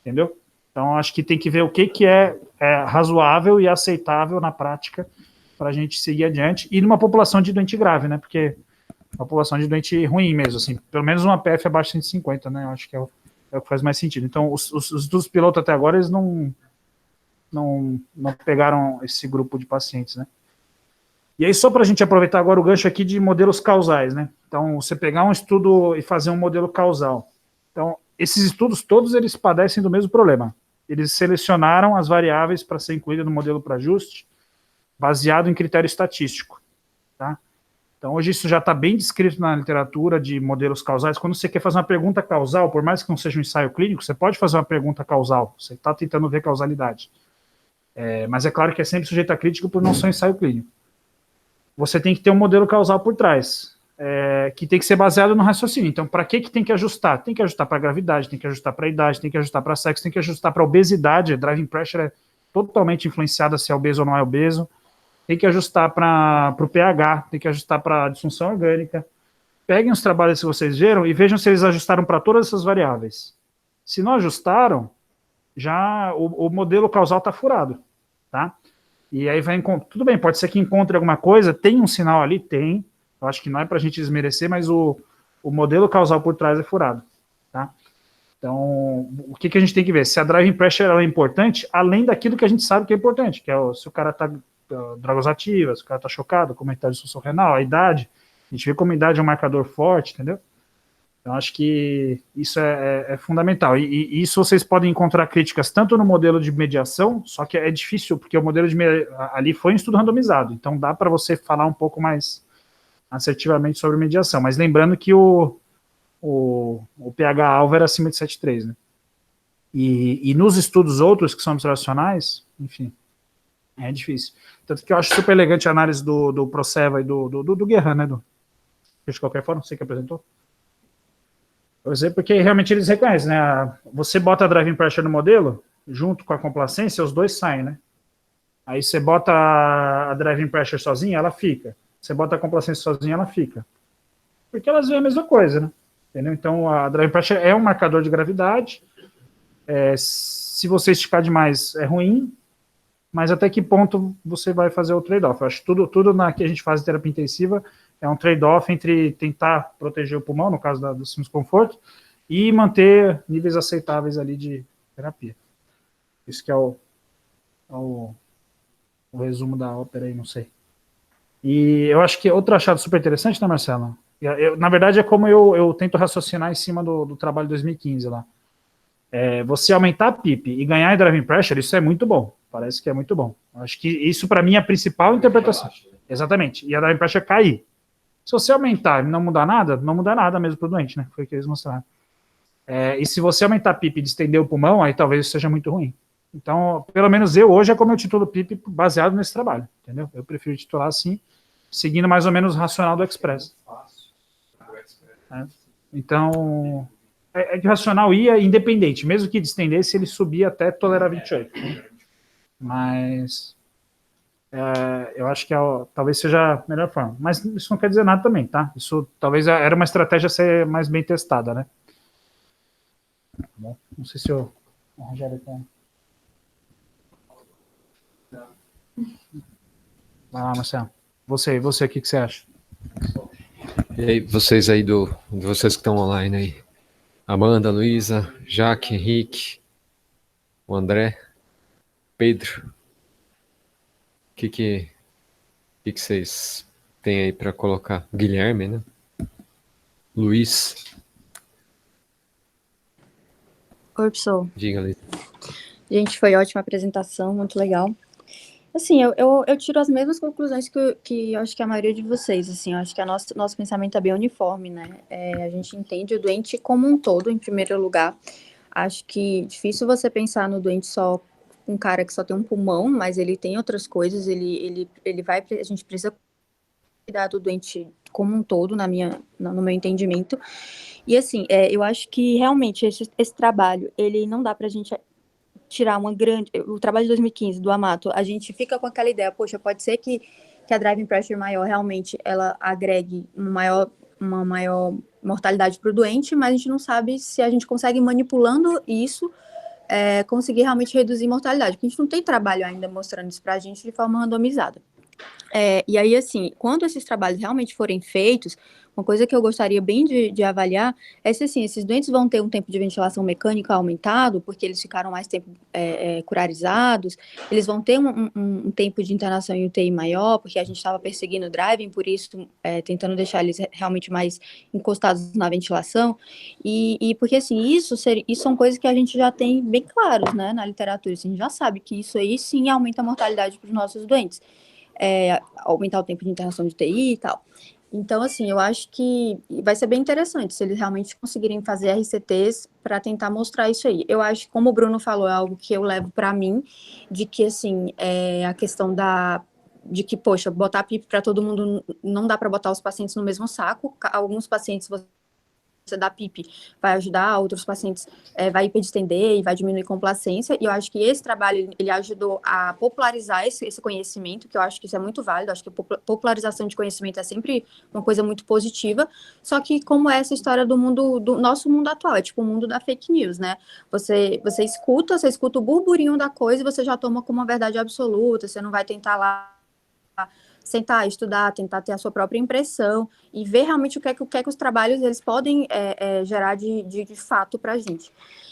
Entendeu? Então, acho que tem que ver o que é razoável e aceitável na prática para a gente seguir adiante. E numa população de doente grave, né? Porque uma população de doente ruim mesmo, assim. Pelo menos uma PF abaixo de 150, né? Eu acho que é o que faz mais sentido. Então, os estudos pilotos até agora, eles não pegaram esse grupo de pacientes, né? E aí, só para a gente aproveitar agora o gancho aqui de modelos causais, né? Então, você pegar um estudo e fazer um modelo causal. Então, esses estudos todos, eles padecem do mesmo problema. Eles selecionaram as variáveis para ser incluída no modelo para ajuste, baseado em critério estatístico, tá? Então, hoje isso já está bem descrito na literatura de modelos causais. Quando você quer fazer uma pergunta causal, por mais que não seja um ensaio clínico, você pode fazer uma pergunta causal. Você está tentando ver causalidade. Mas é claro que é sempre sujeito a crítica por não ser um ensaio clínico. Você tem que ter um modelo causal por trás. que tem que ser baseado no raciocínio. Então, para que tem que ajustar? Tem que ajustar para gravidade, tem que ajustar para idade, tem que ajustar para sexo, tem que ajustar para obesidade. A driving pressure é totalmente influenciada se é obeso ou não é obeso. Tem que ajustar para o pH, tem que ajustar para a disfunção orgânica. Peguem os trabalhos que vocês viram e vejam se eles ajustaram para todas essas variáveis. Se não ajustaram, já o modelo causal está furado, tá? E aí vai encontrar. Tudo bem, pode ser que encontre alguma coisa, tem um sinal ali, tem. Eu acho que não é para a gente desmerecer, mas o modelo causal por trás é furado, tá? Então, o que a gente tem que ver? Se a driving pressure ela é importante, além daquilo que a gente sabe que é importante, que é se o cara está drogas ativas, se o cara está chocado, como é que está a disfunção renal, a idade. A gente vê como a idade é um marcador forte, entendeu? Então, acho que isso é fundamental. E isso vocês podem encontrar críticas tanto no modelo de mediação, só que é difícil, porque o modelo de ali foi um estudo randomizado, então dá para você falar um pouco mais assertivamente sobre mediação, mas lembrando que o pH-alvo era acima de 7,3, né? E nos estudos outros, que são observacionais, enfim, é difícil. Tanto que eu acho super elegante a análise do Proceva e do Guerra, né? De qualquer forma, você que apresentou. Por exemplo, porque realmente eles reconhecem, né? Você bota a driving pressure no modelo, junto com a complacência, os dois saem, né? Aí você bota a driving pressure sozinha, ela fica. Você bota a complacência sozinha, ela fica. Porque elas veem a mesma coisa, né? Entendeu? Então, a driving pressure é um marcador de gravidade. Se você esticar demais, é ruim. Mas até que ponto você vai fazer o trade-off? Eu acho que tudo que a gente faz em terapia intensiva é um trade-off entre tentar proteger o pulmão, no caso do simples conforto, e manter níveis aceitáveis ali de terapia. Isso que é o resumo da ópera aí, não sei. E eu acho que outro achado super interessante, né, Marcelo? Na verdade, é como eu tento raciocinar em cima do trabalho de 2015 lá. Você aumentar a PIP e ganhar em driving pressure, isso é muito bom. Parece que é muito bom. Acho que isso, para mim, é a principal interpretação. Exatamente. E a driving pressure cair. Se você aumentar e não mudar nada, não muda nada mesmo para o doente, né? Foi o que eles mostraram. E se você aumentar a PIP e distender o pulmão, aí talvez isso seja muito ruim. Então, pelo menos hoje, é como eu titulo PIP baseado nesse trabalho, entendeu? Eu prefiro titular assim, seguindo mais ou menos o racional do Express. Então, que o racional ia independente, mesmo que distendesse, ele subia até tolerar 28. Mas eu acho que talvez seja a melhor forma. Mas isso não quer dizer nada também, tá? Isso talvez era uma estratégia a ser mais bem testada, né? Bom, não sei se eu arranjar aqui. Vai lá, Marcelo. Você, o que você acha? E aí, vocês aí vocês que estão online aí? Amanda, Luísa, Jaque, Henrique, o André, Pedro. O que vocês têm aí para colocar? Guilherme, né? Luiz. Oi, pessoal. Diga, Luiz. Gente, foi ótima apresentação, muito legal. Assim, eu tiro as mesmas conclusões que eu acho que a maioria de vocês, assim, eu acho que nosso pensamento é bem uniforme, né? A gente entende o doente como um todo, em primeiro lugar. Acho que difícil você pensar no doente só um cara que só tem um pulmão, mas ele tem outras coisas, a gente precisa cuidar do doente como um todo, no meu entendimento. E assim, eu acho que realmente esse trabalho, ele não dá pra gente tirar o trabalho de 2015 do Amato, a gente fica com aquela ideia, poxa, pode ser que a driving pressure maior realmente ela agregue uma maior mortalidade para o doente, mas a gente não sabe se a gente consegue, manipulando isso, conseguir realmente reduzir mortalidade, porque a gente não tem trabalho ainda mostrando isso para a gente de forma randomizada. E aí, assim, quando esses trabalhos realmente forem feitos, uma coisa que eu gostaria bem de avaliar é se, assim, esses doentes vão ter um tempo de ventilação mecânica aumentado, porque eles ficaram mais tempo curarizados, eles vão ter um tempo de internação em UTI maior, porque a gente estava perseguindo o driving, por isso, tentando deixar eles realmente mais encostados na ventilação, e porque, assim, isso são coisas que a gente já tem bem claros, né, na literatura, assim, a gente já sabe que isso aí, sim, aumenta a mortalidade para os nossos doentes. Aumentar o tempo de internação de UTI e tal. Então, assim, eu acho que vai ser bem interessante se eles realmente conseguirem fazer RCTs para tentar mostrar isso aí. Eu acho que, como o Bruno falou, é algo que eu levo para mim, de que, assim, a questão de que, poxa, botar PIP para todo mundo, não dá para botar os pacientes no mesmo saco. Alguns pacientes você dá PIP vai ajudar, outros pacientes vai hiperdistender e vai diminuir complacência, e eu acho que esse trabalho, ele ajudou a popularizar esse conhecimento, que eu acho que isso é muito válido, acho que a popularização de conhecimento é sempre uma coisa muito positiva, só que como é essa história do mundo, do nosso mundo atual, é tipo o mundo da fake news, né? Você escuta o burburinho da coisa e você já toma como uma verdade absoluta, você não vai tentar lá sentar, estudar, tentar ter a sua própria impressão e ver realmente o que é que os trabalhos eles podem gerar de fato para a gente.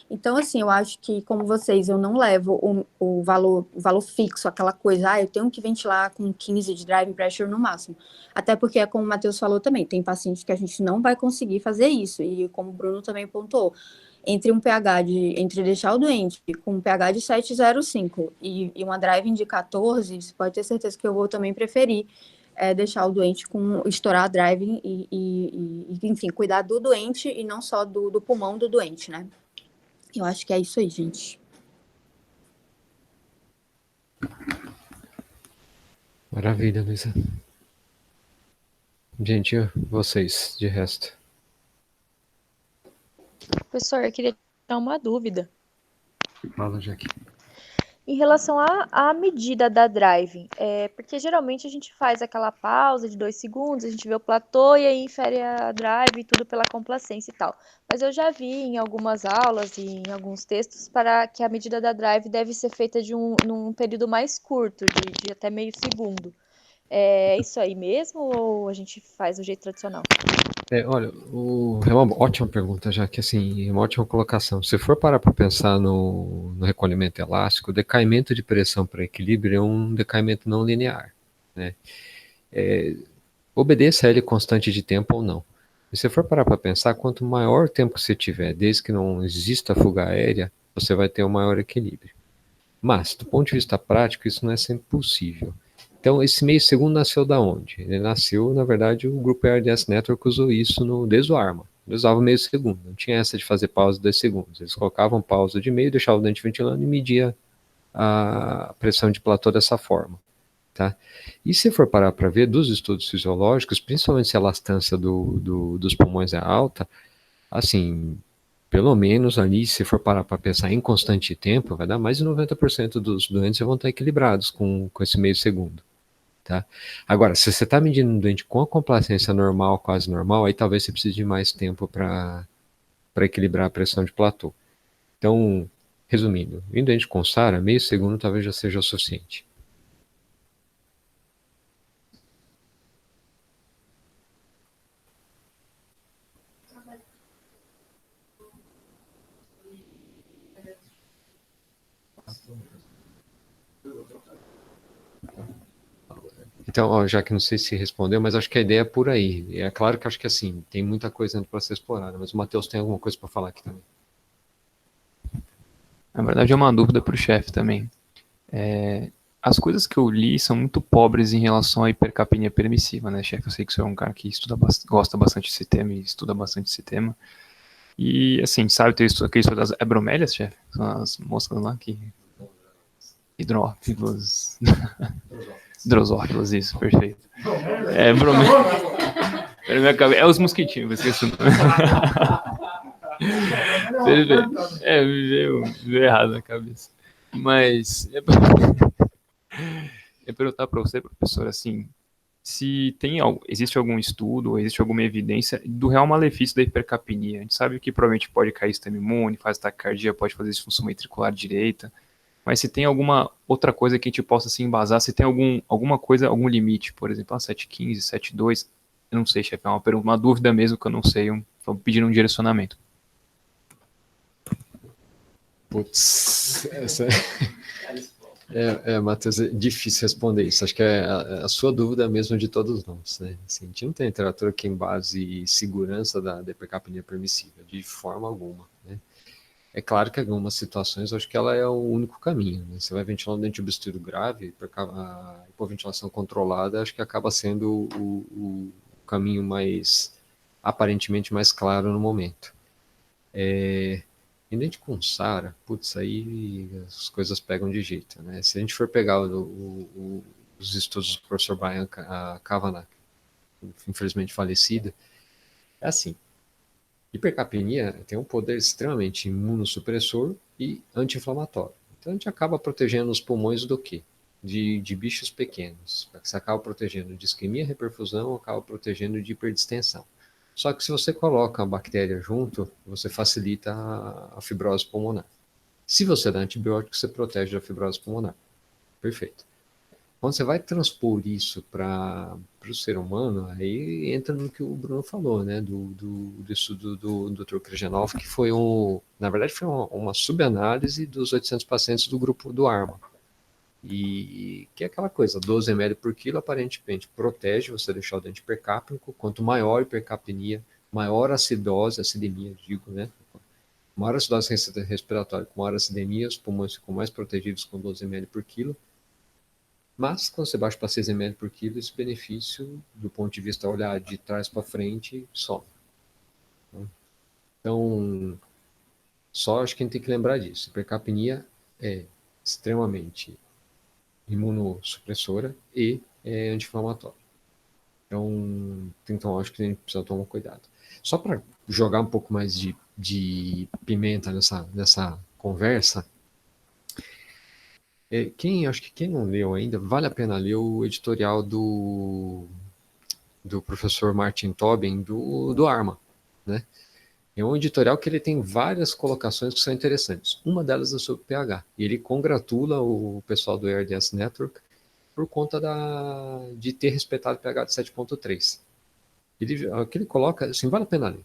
Então, assim, eu acho que, como vocês, eu não levo o valor fixo, aquela coisa, eu tenho que ventilar com 15 de driving pressure no máximo. Até porque, como o Matheus falou também, tem pacientes que a gente não vai conseguir fazer isso, e como o Bruno também pontuou, entre deixar o doente com um pH de 7,05 e uma driving de 14, você pode ter certeza que eu vou também preferir deixar o doente estourar a driving enfim, cuidar do doente e não só do pulmão do doente, né? Eu acho que é isso aí, gente. Maravilha, Luísa. Gente, vocês, de resto. Professor, eu queria tirar uma dúvida. Fala, Jaque. Em relação à medida da driving, porque geralmente a gente faz aquela pausa de 2 segundos, a gente vê o platô e aí infere a drive e tudo pela complacência e tal. Mas eu já vi em algumas aulas e em alguns textos para que a medida da drive deve ser feita num período mais curto, de até meio segundo. É isso aí mesmo ou a gente faz do jeito tradicional? Olha, é uma ótima pergunta, já que assim, é uma ótima colocação. Se for parar para pensar no recolhimento elástico, o decaimento de pressão para equilíbrio é um decaimento não linear, né? Obedeça a ele constante de tempo ou não. Se você for parar para pensar, quanto maior o tempo que você tiver, desde que não exista fuga aérea, você vai ter um maior equilíbrio. Mas, do ponto de vista prático, isso não é sempre possível. Então, esse meio segundo nasceu da onde? Ele nasceu, na verdade, o grupo ARDS Network usou isso desde o ARMA. Eles usavam meio segundo, não tinha essa de fazer pausa de 2 segundos. Eles colocavam pausa de meio, deixavam o dente ventilando e media a pressão de platô dessa forma. Tá? E se for parar para ver dos estudos fisiológicos, principalmente se a elastância dos pulmões é alta, assim, pelo menos ali, se for parar para pensar em constante tempo, vai dar mais de 90% dos doentes vão estar equilibrados com esse meio segundo. Tá? Agora, se você está medindo um doente com a complacência normal, quase normal, aí talvez você precise de mais tempo para equilibrar a pressão de platô. Então, resumindo, em doente com SARA, meio segundo talvez já seja o suficiente. Então, já que não sei se respondeu, mas acho que a ideia é por aí. É claro que acho que assim, tem muita coisa para ser explorada, mas o Matheus tem alguma coisa para falar aqui também. Na verdade, é uma dúvida para o chefe também. As coisas que eu li são muito pobres em relação à hipercapnia permissiva, né, chefe? Eu sei que você é um cara que gosta bastante desse tema e estuda bastante esse tema. E, assim, sabe ter aquele estudo das hebromélias, chefe? São as moscas lá que... Hidrófilos... Drosófilos, isso, perfeito. É os mosquitinhos, eu esqueci o nome. Perfeito. Me veio errado na cabeça. Mas perguntar para você, professor, assim, se existe algum estudo ou existe alguma evidência do real malefício da hipercapnia. A gente sabe que provavelmente pode cair sistema imune, faz taquicardia, pode fazer disfunção ventricular direita, mas se tem alguma outra coisa que a gente possa se embasar, se tem alguma coisa, algum limite, por exemplo, 7,15, 7,2, eu não sei, chefe, é uma dúvida mesmo que eu não sei, estou pedindo um direcionamento. Putz, Matheus, é difícil responder isso. Acho que é a sua dúvida mesmo de todos nós, né? Assim, a gente não tem literatura que embase segurança da hipercapnia permissiva, de forma alguma, né? É claro que em algumas situações eu acho que ela é o único caminho, né? Você vai ventilar um dente obstruído grave, a hipoventilação controlada acho que acaba sendo o caminho aparentemente mais claro no momento. Em dente com SARA, putz, aí as coisas pegam de jeito, né? Se a gente for pegar os os estudos do professor Brian Kavanagh, infelizmente falecida, é assim, hipercapnia tem um poder extremamente imunossupressor e anti-inflamatório. Então a gente acaba protegendo os pulmões do quê? De bichos pequenos. Você acaba protegendo de isquemia, reperfusão, acaba protegendo de hiperdistensão. Só que se você coloca a bactéria junto, você facilita a fibrose pulmonar. Se você dá antibiótico, você protege da fibrose pulmonar. Perfeito. Quando você vai transpor isso para o ser humano, aí entra no que o Bruno falou, né, do estudo do Dr. Krijanov, que foi na verdade foi uma subanálise dos 800 pacientes do grupo do ARMA. E que é aquela coisa, 12 ml por quilo aparentemente protege você deixar o dente hipercápnico, quanto maior a hipercapnia, maior a acidemia, digo, né, maior a acidose respiratória, com maior acidemia, os pulmões ficam mais protegidos com 12 ml por quilo. Mas, quando você baixa para 6 ml por quilo, esse benefício, do ponto de vista olhar de trás para frente, some. Então, só acho que a gente tem que lembrar disso. Hipercapnia é extremamente imunossupressora e anti-inflamatória. Então, acho que a gente precisa tomar cuidado. Só para jogar um pouco mais de pimenta nessa conversa, acho que quem não leu ainda, vale a pena ler o editorial do professor Martin Tobin, do ARMA, né? É um editorial que ele tem várias colocações que são interessantes. Uma delas é sobre pH. E ele congratula o pessoal do ARDS Network por conta de ter respeitado o pH de 7.3. O que ele coloca, assim, vale a pena ler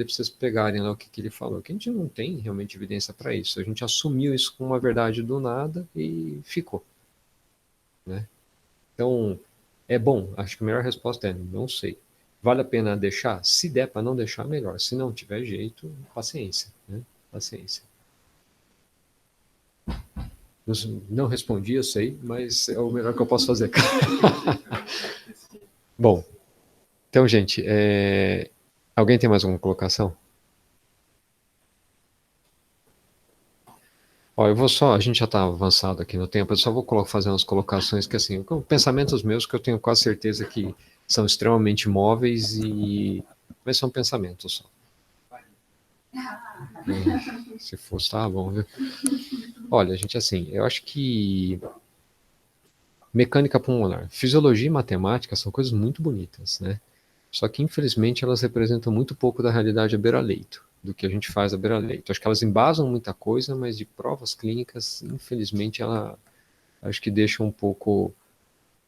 para vocês pegarem lá o que ele falou, que a gente não tem realmente evidência para isso, a gente assumiu isso como uma verdade do nada e ficou, né? Então, é bom, acho que a melhor resposta é, não sei, vale a pena deixar? Se der para não deixar, melhor, se não tiver jeito, paciência, né? Paciência. Não respondi, eu sei, mas é o melhor que eu posso fazer. Bom, então, gente, alguém tem mais alguma colocação? Ó, a gente já está avançado aqui no tempo, eu só vou fazer umas colocações que, assim, pensamentos meus que eu tenho quase certeza que são extremamente móveis, mas são pensamentos só. Se fosse, tá bom, viu? Olha, gente, assim, eu acho que mecânica pulmonar, fisiologia e matemática são coisas muito bonitas, né? Só que, infelizmente, elas representam muito pouco da realidade à beira-leito, do que a gente faz à beira-leito. Acho que elas embasam muita coisa, mas de provas clínicas, infelizmente, acho que deixa um pouco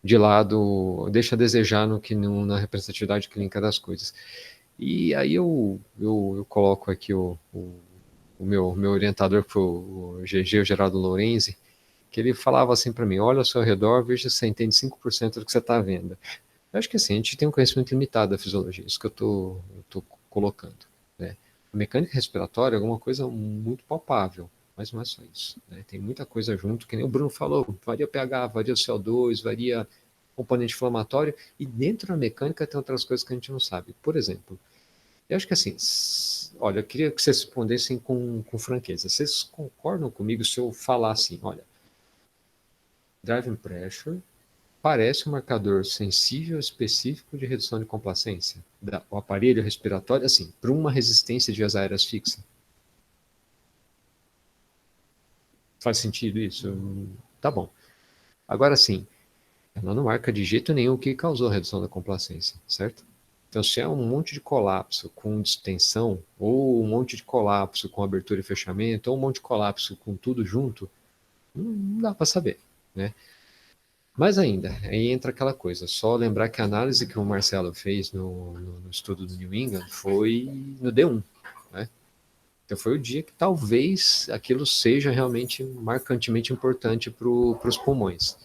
de lado, deixa a desejar na representatividade clínica das coisas. E aí eu coloco aqui o meu orientador, que foi o GG, o Geraldo Lorenzi, que ele falava assim para mim, olha ao seu redor, veja se você entende 5% do que você está vendo. Eu acho que assim, a gente tem um conhecimento limitado da fisiologia, isso que eu tô colocando, né? A mecânica respiratória é alguma coisa muito palpável, mas não é só isso, né? Tem muita coisa junto, que nem o Bruno falou, varia o pH, varia o CO2, varia componente inflamatório, e dentro da mecânica tem outras coisas que a gente não sabe. Por exemplo, eu acho que assim, olha, eu queria que vocês respondessem com franqueza. Vocês concordam comigo se eu falar assim, olha, driving pressure parece um marcador sensível específico de redução de complacência? O aparelho respiratório, assim, para uma resistência de vias aéreas fixa. Faz sentido isso? Tá bom. Agora, sim, ela não marca de jeito nenhum o que causou a redução da complacência, certo? Então, se é um monte de colapso com distensão, ou um monte de colapso com abertura e fechamento, ou um monte de colapso com tudo junto, não dá para saber, né? Mas ainda, aí entra aquela coisa, só lembrar que a análise que o Marcelo fez no estudo do New England foi no D1, né? Então foi o dia que talvez aquilo seja realmente marcantemente importante para os pulmões.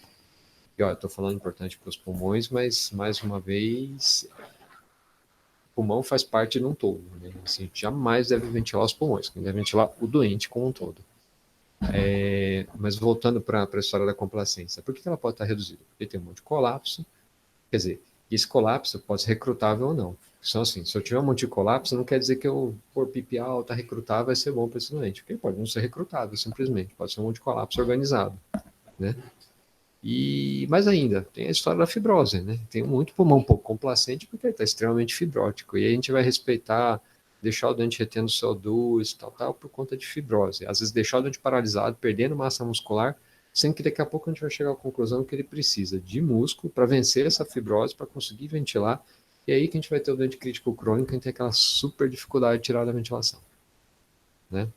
E ó, eu estou falando importante para os pulmões, mas mais uma vez, o pulmão faz parte de um todo, né? Assim, jamais deve ventilar os pulmões, deve ventilar o doente como um todo. Mas voltando para a história da complacência, por que ela pode estar reduzida? Porque tem um monte de colapso, quer dizer, esse colapso pode ser recrutável ou não. Então, assim, se eu tiver um monte de colapso, não quer dizer que eu pôr PIP alta, recrutar, vai ser bom para esse doente, porque pode não ser recrutável, simplesmente, pode ser um monte de colapso organizado, né? E mais ainda, tem a história da fibrose, né? Tem muito pulmão um pouco complacente porque ele está extremamente fibrótico. E aí a gente vai respeitar, deixar o doente retendo CO2, tal, por conta de fibrose. Às vezes deixar o doente paralisado, perdendo massa muscular, sem que daqui a pouco a gente vai chegar à conclusão que ele precisa de músculo para vencer essa fibrose, para conseguir ventilar. E aí que a gente vai ter o doente crítico crônico, a gente tem aquela super dificuldade de tirar da ventilação, né?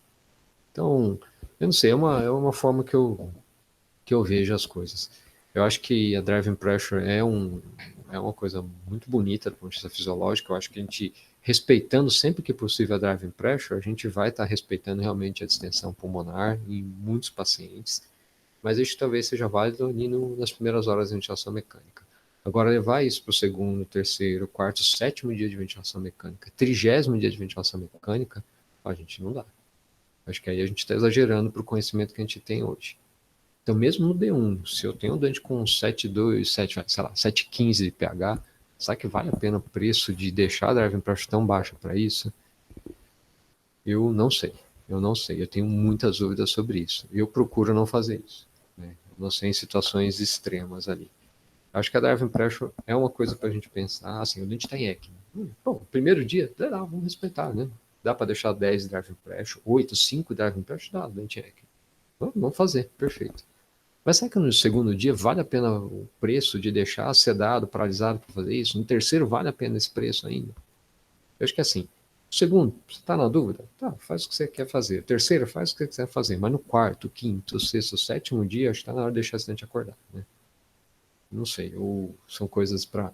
Então, eu não sei, é uma forma que eu vejo as coisas. Eu acho que a driving pressure é uma coisa muito bonita do ponto de vista fisiológico. Eu acho que a gente, respeitando sempre que possível a driving pressure, a gente vai estar respeitando realmente a distensão pulmonar em muitos pacientes, mas isso talvez seja válido ali nas primeiras horas de ventilação mecânica. Agora, levar isso para o segundo, terceiro, quarto, sétimo dia de ventilação mecânica, 30º dia de ventilação mecânica, a gente não dá. Acho que aí a gente está exagerando para o conhecimento que a gente tem hoje. Então, mesmo no D1, se eu tenho um doente com 7,2, 7,15 de pH, será que vale a pena o preço de deixar a driving pressure tão baixa para isso? Eu não sei. Eu tenho muitas dúvidas sobre isso. Eu procuro não fazer isso, né? Não sei em situações extremas ali. Acho que a driving pressure é uma coisa para a gente pensar. Assim, o doente está em ECMO. Bom, primeiro dia, dá, vamos respeitar, né? Dá para deixar 10 driving pressure, 8, 5 driving pressure, dá, doente ECMO. Vamos fazer, perfeito. Mas será que no segundo dia vale a pena o preço de deixar sedado, paralisado para fazer isso? No terceiro vale a pena esse preço ainda? Eu acho que é assim. Segundo, você está na dúvida? Tá, faz o que você quer fazer. Terceiro, faz o que você quer fazer. Mas no quarto, quinto, sexto, sétimo dia, acho que está na hora de deixar esse doente acordar, né? Não sei, ou são coisas para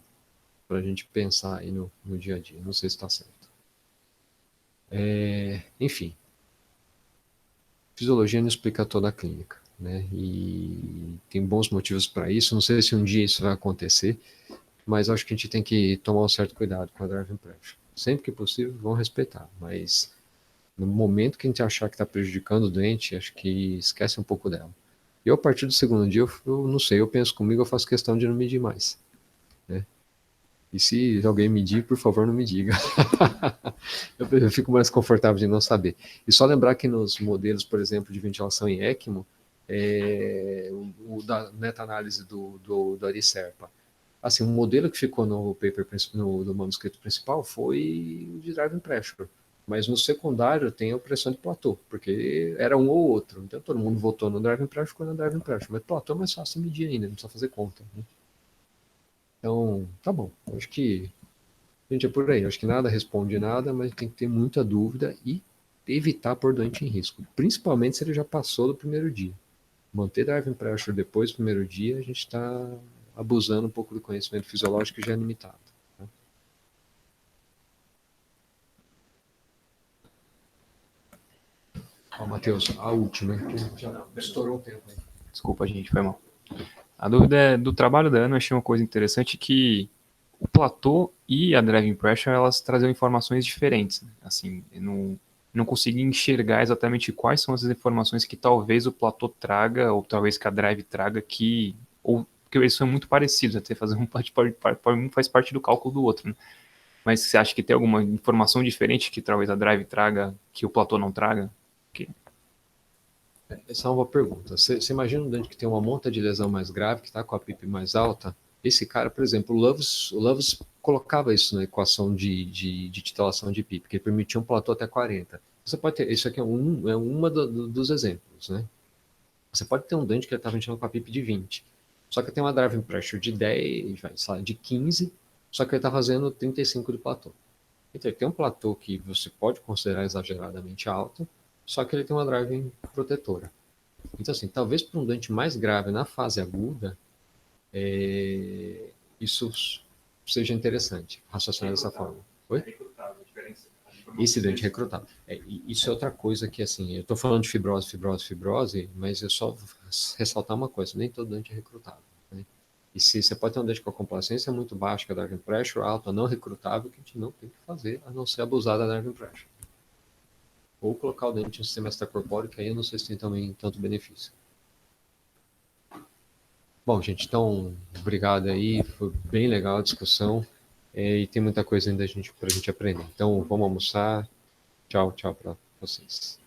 a gente pensar aí no dia a dia. Não sei se está certo. Enfim, fisiologia não explica toda a clínica, né? E tem bons motivos para isso. Não sei se um dia isso vai acontecer, mas acho que a gente tem que tomar um certo cuidado com a driving pressure. Sempre que possível, vão respeitar, mas no momento que a gente achar que está prejudicando o doente, acho que esquece um pouco dela. E a partir do segundo dia, eu não sei, eu penso comigo, eu faço questão de não medir mais, né? E se alguém medir, por favor, não me diga. Eu fico mais confortável de não saber. E só lembrar que nos modelos, por exemplo, de ventilação em ECMO, da meta-análise do Ariserpa, assim, um modelo que ficou no paper, no manuscrito principal foi o de driving pressure. Mas no secundário tem a pressão de platô, porque era um ou outro. Então todo mundo votou no driving pressure, ficou no driving pressure. Mas platô é mais fácil de medir ainda, não precisa fazer conta, né? Então, tá bom. Acho que a gente é por aí. Acho que nada responde nada, mas tem que ter muita dúvida e evitar pôr doente em risco. Principalmente se ele já passou do primeiro dia. Manter driving pressure depois do primeiro dia, a gente está abusando um pouco do conhecimento fisiológico que já é limitado. Tá? Ó, Matheus, a última, hein? Já estourou o tempo aí. Desculpa, gente, foi mal. A dúvida é do trabalho da Ana, eu achei uma coisa interessante que o platô e a driving pressure, elas traziam informações diferentes, né? Assim, eu não consegui enxergar exatamente quais são essas informações que talvez o platô traga, ou talvez que a drive traga, ou que eles são muito parecidos, até fazer um faz parte do cálculo do outro, né? Mas você acha que tem alguma informação diferente que talvez a drive traga, que o platô não traga? Essa é uma boa pergunta. Você imagina um doente que tem uma monta de lesão mais grave, que está com a PIP mais alta? Esse cara, por exemplo, o Loves colocava isso na equação de titulação de PIP, que permitia um platô até 40. Você pode ter, isso aqui é uma dos exemplos, né? Você pode ter um doente que está ventilando com a PIP de 20, só que tem uma driving pressure de 10, de 15, só que ele está fazendo 35 do platô. Então, ele tem um platô que você pode considerar exageradamente alto, só que ele tem uma driving protetora. Então, assim, talvez para um doente mais grave na fase aguda, isso seja interessante, raciocinar dessa forma. Oi? Esse doente recrutado. Isso é outra coisa que, assim, eu estou falando de fibrose, mas eu só ressaltar uma coisa, nem todo doente é recrutado, né? E se você pode ter um doente com a complacência muito baixa, com a driving pressure alta, não recrutável, que a gente não tem que fazer, a não ser abusar da driving pressure. Ou colocar o dente no sistema extracorpóreo, que aí eu não sei se tem também tanto benefício. Bom, gente, então, obrigado aí, foi bem legal a discussão, e tem muita coisa ainda para a gente aprender. Então, vamos almoçar. Tchau para vocês.